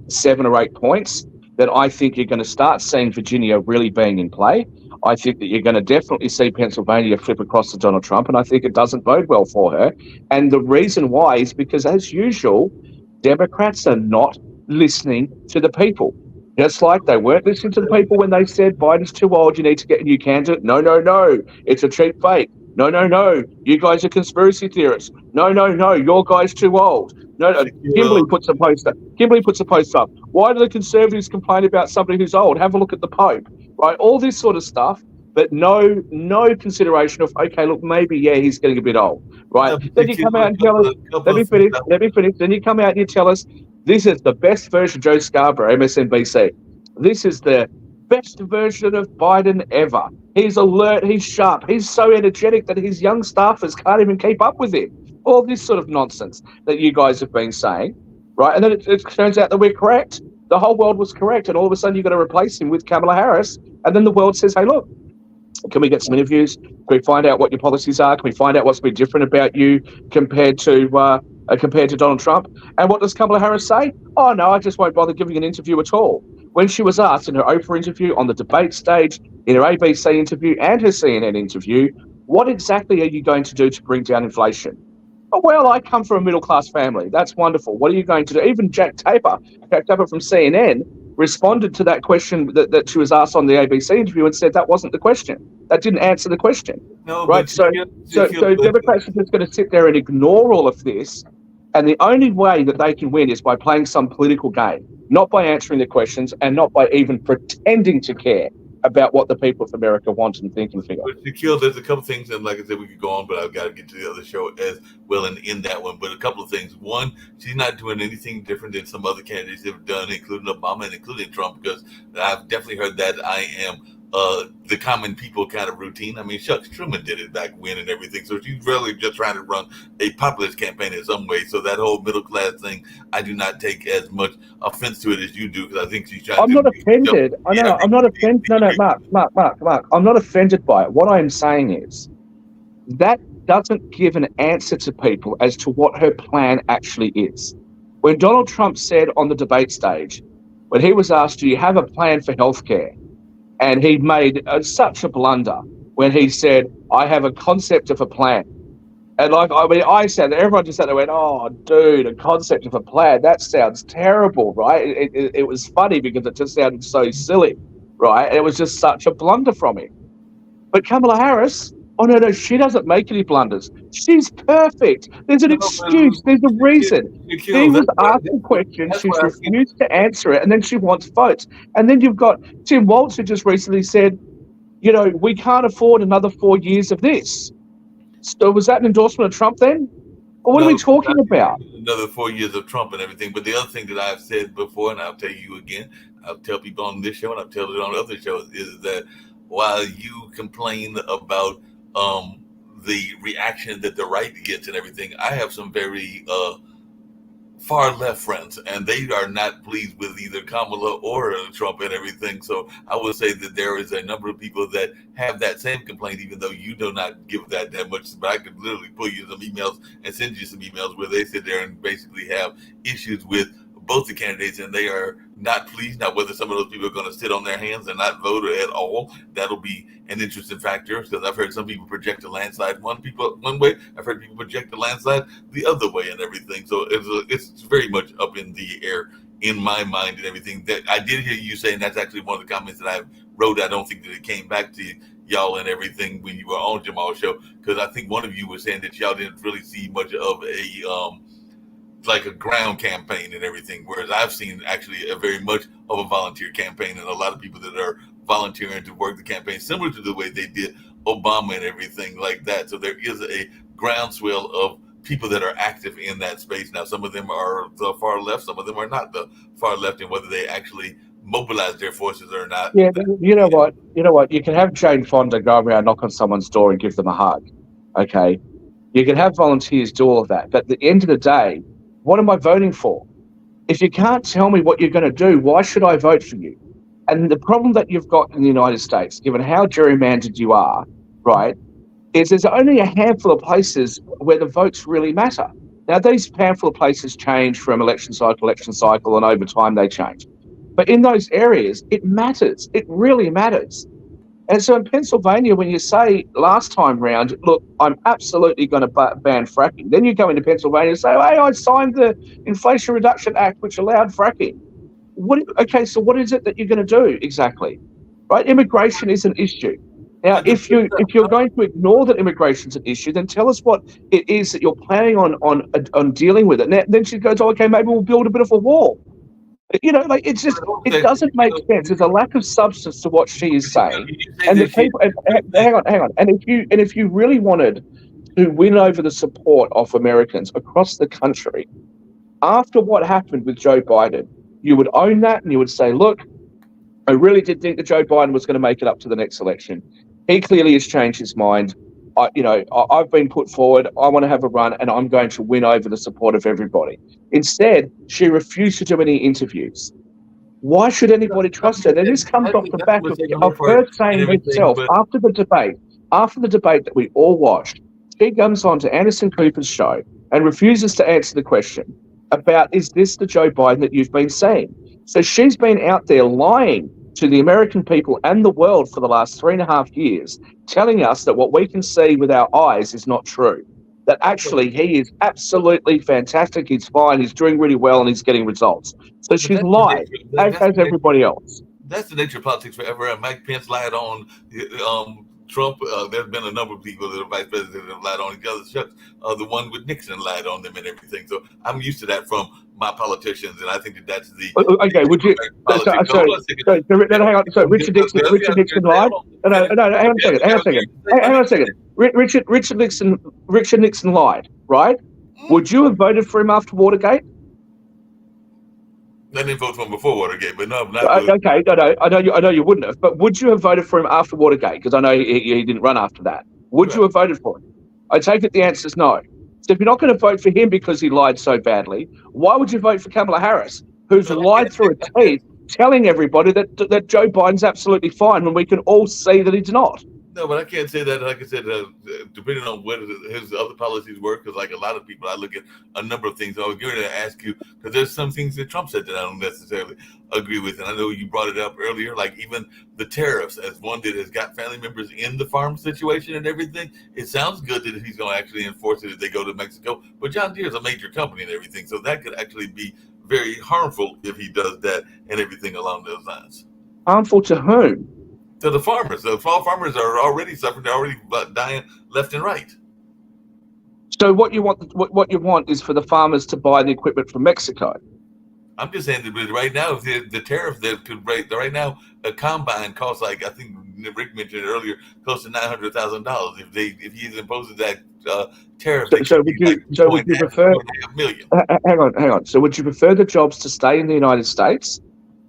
7 or 8 points, then I think you're going to start seeing Virginia really being in play. I think that you're going to definitely see Pennsylvania flip across to Donald Trump, and I think it doesn't bode well for her. And the reason why is because, as usual, Democrats are not listening to the people. Just like they weren't listening to the people when they said Biden's too old, you need to get a new candidate. No, it's a cheap fake. No, you guys are conspiracy theorists. No, your guy's too old. No, Kimberly puts a post up. Why do the Conservatives complain about somebody who's old? Have a look at the Pope, right? All this sort of stuff but no consideration of, okay, look, maybe, yeah, he's getting a bit old, right? Then you come out and tell us, let me finish. Then you come out and you tell us, this is the best version of Joe Scarborough, MSNBC. This is the best version of Biden ever. He's alert, he's sharp, he's so energetic that his young staffers can't even keep up with him. All this sort of nonsense that you guys have been saying, right? And then it turns out that we're correct. The whole world was correct, and all of a sudden you've got to replace him with Kamala Harris, and then the world says, hey, look, can we get some interviews? Can we find out what your policies are? Can we find out what's been different about you compared to Donald Trump? And what does Kamala Harris say? Oh, no, I just won't bother giving an interview at all. When she was asked in her Oprah interview, on the debate stage, in her ABC interview and her CNN interview, what exactly are you going to do to bring down inflation? Oh, well, I come from a middle-class family. That's wonderful. What are you going to do? Even Jack Taper from CNN, responded to that question that she was asked on the ABC interview and said that wasn't the question. That didn't answer the question. No, right? So Democrats are just going to sit there and ignore all of this. And the only way that they can win is by playing some political game, not by answering the questions and not by even pretending to care about what the people of America want and think and feel. But Shaquille, there's a couple things, and like I said, we could go on, but I've got to get to the other show as well and in that one. But a couple of things. One, she's not doing anything different than some other candidates have done, including Obama and including Trump, because I've definitely heard that I am the common people kind of routine. I mean, shucks, Truman did it back when and everything. So she's really just trying to run a populist campaign in some way. So that whole middle class thing, I do not take as much offense to it as you do, because I think she's trying I'm not offended. I'm not offended. No, Mark. I'm not offended by it. What I'm saying is that doesn't give an answer to people as to what her plan actually is. When Donald Trump said on the debate stage, when he was asked, do you have a plan for healthcare? And he made such a blunder when he said, I have a concept of a plan. And I said, everyone just sat there and went, oh, dude, a concept of a plan. That sounds terrible, right? It was funny because it just sounded so silly, right? And it was just such a blunder from him. But Kamala Harris, oh, no, she doesn't make any blunders. She's perfect. There's an excuse. There's a reason. She was asked a question. She's refused to answer it, and then she wants votes. And then you've got Tim Walz, who just recently said, we can't afford another 4 years of this. So was that an endorsement of Trump then? Or what are we talking about? Another 4 years of Trump and everything. But the other thing that I've said before, and I'll tell you again, I'll tell people on this show, and I'll tell it on other shows, is that while you complain about the reaction that the right gets and everything, I have some very far left friends, and they are not pleased with either Kamala or Trump and everything. So I would say that there is a number of people that have that same complaint, even though you do not give that much. But I could literally pull you some emails and send you some emails where they sit there and basically have issues with both the candidates, and they are not pleased. Now, whether some of those people are going to sit on their hands and not vote at all, that'll be an interesting factor, because I've heard some people project a landslide one way. I've heard people project a landslide the other way and everything. So it's very much up in the air in my mind and everything. That I did hear you say, and that's actually one of the comments that I wrote. I don't think that it came back to y'all and everything when you were on Jamal's show, because I think one of you was saying that y'all didn't really see much of a ground campaign and everything, whereas I've seen actually a very much of a volunteer campaign, and a lot of people that are volunteering to work the campaign similar to the way they did Obama and everything like that. So there is a groundswell of people that are active in that space. Now, some of them are the far left, some of them are not the far left, and whether they actually mobilize their forces or not. Yeah, you know what? You can have Jane Fonda go around, knock on someone's door and give them a hug, okay? You can have volunteers do all of that, but at the end of the day, what am I voting for? If you can't tell me what you're going to do, why should I vote for you? And the problem that you've got in the United States, given how gerrymandered you are, right, is there's only a handful of places where the votes really matter. Now, these handful of places change from election cycle, and over time they change. But in those areas, it matters. It really matters. And so in Pennsylvania, when you say last time round, look, I'm absolutely going to ban fracking, then you go into Pennsylvania and say, hey, I signed the Inflation Reduction Act, which allowed fracking. Okay, so what is it that you're going to do exactly? Right? Immigration is an issue. Now, if you're going to ignore that immigration's an issue, then tell us what it is that you're planning on dealing with it. And then she goes, okay, maybe we'll build a bit of a wall. You know, like it's just it doesn't make sense. There's a lack of substance to what she is saying, and the people. Hang on. And if you really wanted to win over the support of Americans across the country, after what happened with Joe Biden, you would own that and you would say, look, I really did think that Joe Biden was going to make it up to the next election. He clearly has changed his mind. I've been put forward. I want to have a run, and I'm going to win over the support of everybody. Instead, she refused to do any interviews. Why should anybody trust her? And this comes off the back of her saying herself after the debate that we all watched. She comes on to Anderson Cooper's show and refuses to answer the question about, is this the Joe Biden that you've been seeing? So she's been out there lying to the American people and the world for the last 3.5 years, telling us that what we can see with our eyes is not true. That actually he is absolutely fantastic, he's fine, he's doing really well, and he's getting results. So she's lied, as has everybody else. That's the nature of politics forever. And Mike Pence lied on Trump. There's been a number of people that are vice president that have lied on each other's shucks. The one with Nixon lied on them and everything. So I'm used to that from my politicians, and I think that that's the okay. Would you? Hang on. So Richard Nixon lied. No, hang on a second. Richard Nixon lied, right? Would you have voted for him after Watergate? I didn't vote for him before Watergate, but no. Okay, no. I know you wouldn't have, but would you have voted for him after Watergate? Because I know he didn't run after that. Would you have voted for him? I take it the answer is no. So if you're not going to vote for him because he lied so badly, why would you vote for Kamala Harris, who's lied through her teeth, telling everybody that Joe Biden's absolutely fine when we can all see that he's not? No, but I can't say that. Like I said, depending on what his other policies were, because like a lot of people, I look at a number of things. I was going to ask you, because there's some things that Trump said that I don't necessarily agree with. And I know you brought it up earlier, like even the tariffs, as one that has got family members in the farm situation and everything. It sounds good that he's going to actually enforce it if they go to Mexico. But John Deere is a major company and everything. So that could actually be very harmful if he does that and everything along those lines. Harmful to whom? To the farmers. The fall farmers are already suffering. They're already dying left and right. So what you want is for the farmers to buy the equipment from Mexico. I'm just saying that right now, the tariff that could right now, a combine costs like, I think Rick mentioned earlier, close to $900,000. If he imposes that tariff, so would you prefer? Hang on. So would you prefer the jobs to stay in the United States,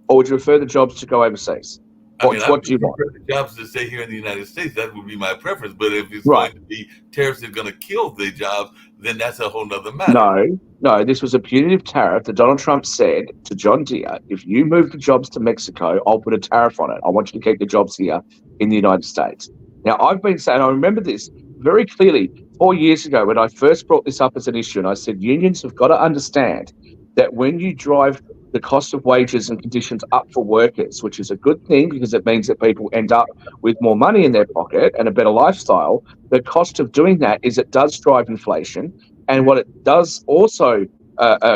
or would you prefer the jobs to go overseas? What do you want? The jobs to stay here in the United States, that would be my preference. But if it's going to be tariffs that are going to kill the jobs, then that's a whole nother matter. No, this was a punitive tariff that Donald Trump said to John Deere, if you move the jobs to Mexico, I'll put a tariff on it. I want you to keep the jobs here in the United States. Now, I've been saying, I remember this very clearly 4 years ago when I first brought this up as an issue, and I said, unions have got to understand that when you drive the cost of wages and conditions up for workers, which is a good thing because it means that people end up with more money in their pocket and a better lifestyle, the cost of doing that is it does drive inflation. And what it does also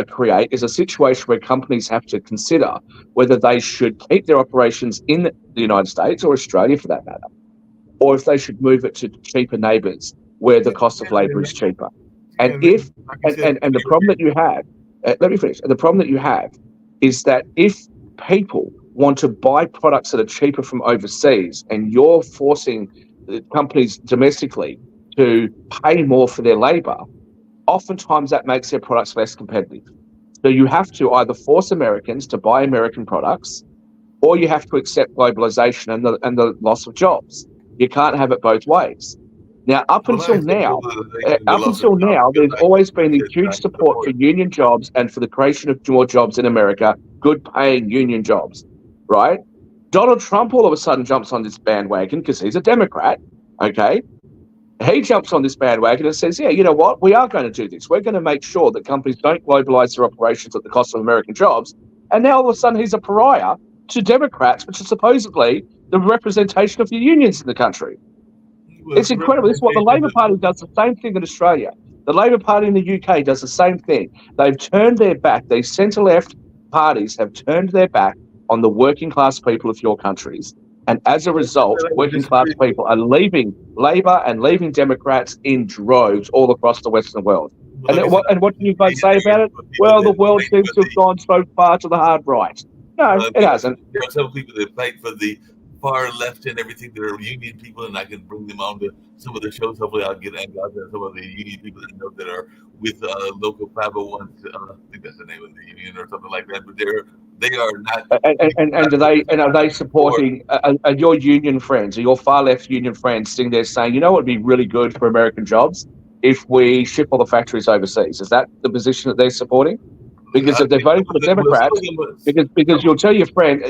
create is a situation where companies have to consider whether they should keep their operations in the United States or Australia for that matter, or if they should move it to cheaper neighbours where the cost of labour is cheaper. And the problem that you have, let me finish. The problem that you have is that if people want to buy products that are cheaper from overseas and you're forcing companies domestically to pay more for their labour, oftentimes that makes their products less competitive. So you have to either force Americans to buy American products, or you have to accept globalization and the loss of jobs. You can't have it both ways. Now, up until now, there's always been the huge support for union jobs and for the creation of more jobs in America, good-paying union jobs, right? Donald Trump all of a sudden jumps on this bandwagon because he's a Democrat, okay? He jumps on this bandwagon and says, yeah, you know what? We are going to do this. We're going to make sure that companies don't globalize their operations at the cost of American jobs. And now all of a sudden he's a pariah to Democrats, which is supposedly the representation of the unions in the country. It's incredible. This is what the Labor Party does, the same thing in Australia. The Labor Party in the UK does the same thing. They've turned their back. These centre-left parties have turned their back on the working-class people of your countries. And as a result, working-class people are leaving Labor and leaving Democrats in droves all across the Western world. Well, like I said, And what do you both say about it? Well, the world seems to have gone so far to the hard right. No, it hasn't. There are some people that fight for the far left and everything that are union people, and I can bring them on to some of the shows. Hopefully, I'll get some of the union people that I know that are with local 501s. I think that's the name of the union or something like that. But they are not. And are they supporting? Are your union friends, are your far left union friends, sitting there saying, you know, what would be really good for American jobs if we ship all the factories overseas? Is that the position that they're supporting? Because if they're voting for the Democrats, because you'll tell your friends,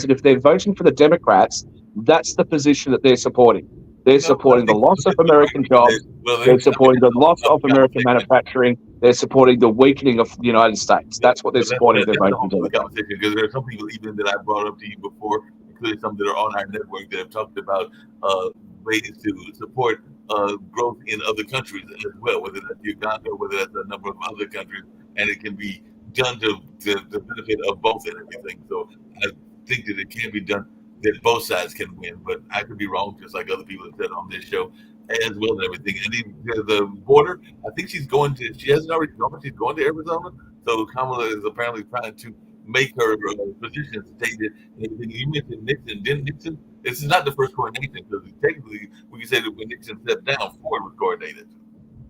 and if they're voting for the Democrats, that's the position that they're supporting. They're supporting the loss of American jobs. They're supporting the loss of American manufacturing. They're supporting the weakening of the United States. That's what they're supporting. They're voting for Democrats. Because there are some people even that I brought up to you before, including some that are on our network that have talked about ways to support growth in other countries as well, whether that's Uganda, whether that's a number of other countries, and it can be done to the benefit of both and everything. So I think that it can be done that both sides can win, but I could be wrong, just like other people have said on this show as well and everything. And even the border, I think she hasn't already gone, she's going to Arizona. So Kamala is apparently trying to make her position stated. And you mentioned Nixon, didn't Nixon? This is not the first coordination, because technically we can say that when Nixon stepped down, Ford was coordinated.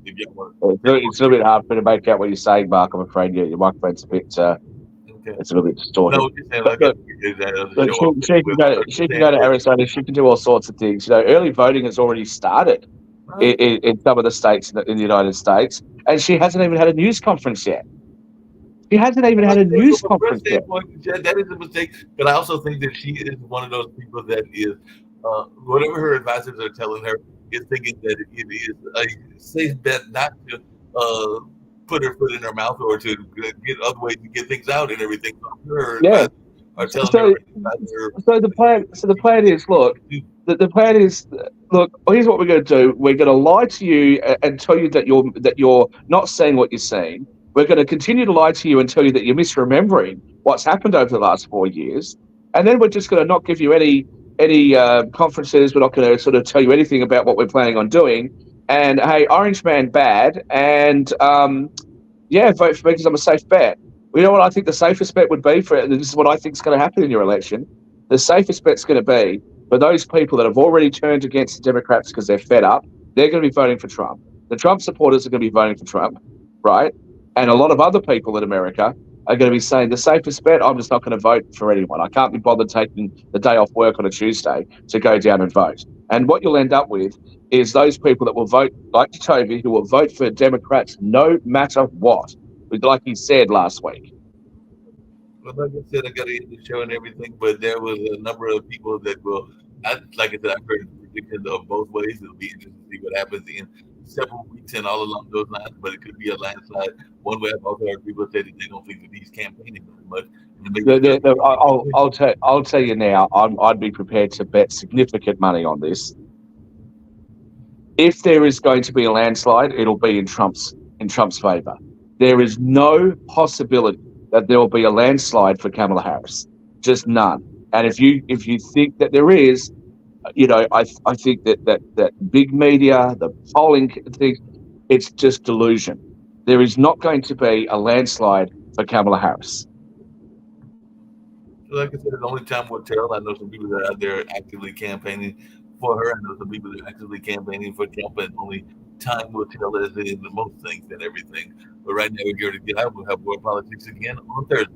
It's a little bit hard for me to make out what you're saying, Mark. I'm afraid your microphone's a bit. It's a little bit distorted. No, she can go to Arizona. She can do all sorts of things. You know, early voting has already started in some of the states in the United States, and she hasn't even had a news conference yet. She hasn't even had a news conference yet. That is a mistake, but I also think that she is one of those people that is, whatever her advisors are telling her, is thinking that it is a safe bet not to put her foot in her mouth or to get other ways to get things out and everything. Yeah. So the plan is, look, here's what we're going to do. We're going to lie to you and tell you that you're not saying what you're saying. We're going to continue to lie to you and tell you that you're misremembering what's happened over the last 4 years, and then we're just going to not give you any conferences. We're not going to sort of tell you anything about what we're planning on doing. And hey, Orange Man bad, and vote for me because I'm a safe bet. Well, you know what I think the safest bet would be for it? This is what I think is going to happen in your election. The safest bet's going to be for those people that have already turned against the Democrats because they're fed up. They're going to be voting for Trump. The Trump supporters are going to be voting for Trump, right? And a lot of other people in America are going to be saying the safest bet, I'm just not going to vote for anyone. I can't be bothered taking the day off work on a Tuesday to go down and vote. And what you'll end up with is those people that will vote, like Toby, who will vote for Democrats no matter what, like he said last week. Well, like I said, I got to end the show and everything, but there was a number of people that will, like I said, I've heard predictions of both ways. It'll be interesting to see what happens in several weeks and all along those lines, but it could be a landslide. One way I've also heard people say that they don't think that he's campaigning very much. I'll tell you now, I'd be prepared to bet significant money on this. If there is going to be a landslide, it'll be in Trump's favor. There is no possibility that there will be a landslide for Kamala Harris, just none. And if you think that there is, you know, I think that big media, the polling thing, it's just delusion. There is not going to be a landslide for Kamala Harris. Like I said, the only time will tell. I know some people that are out there actively campaigning for her. I know some people that are actively campaigning for Trump, and only time will tell, as in most things and everything. But right now, we're here to get out. We'll have more politics again on Thursday.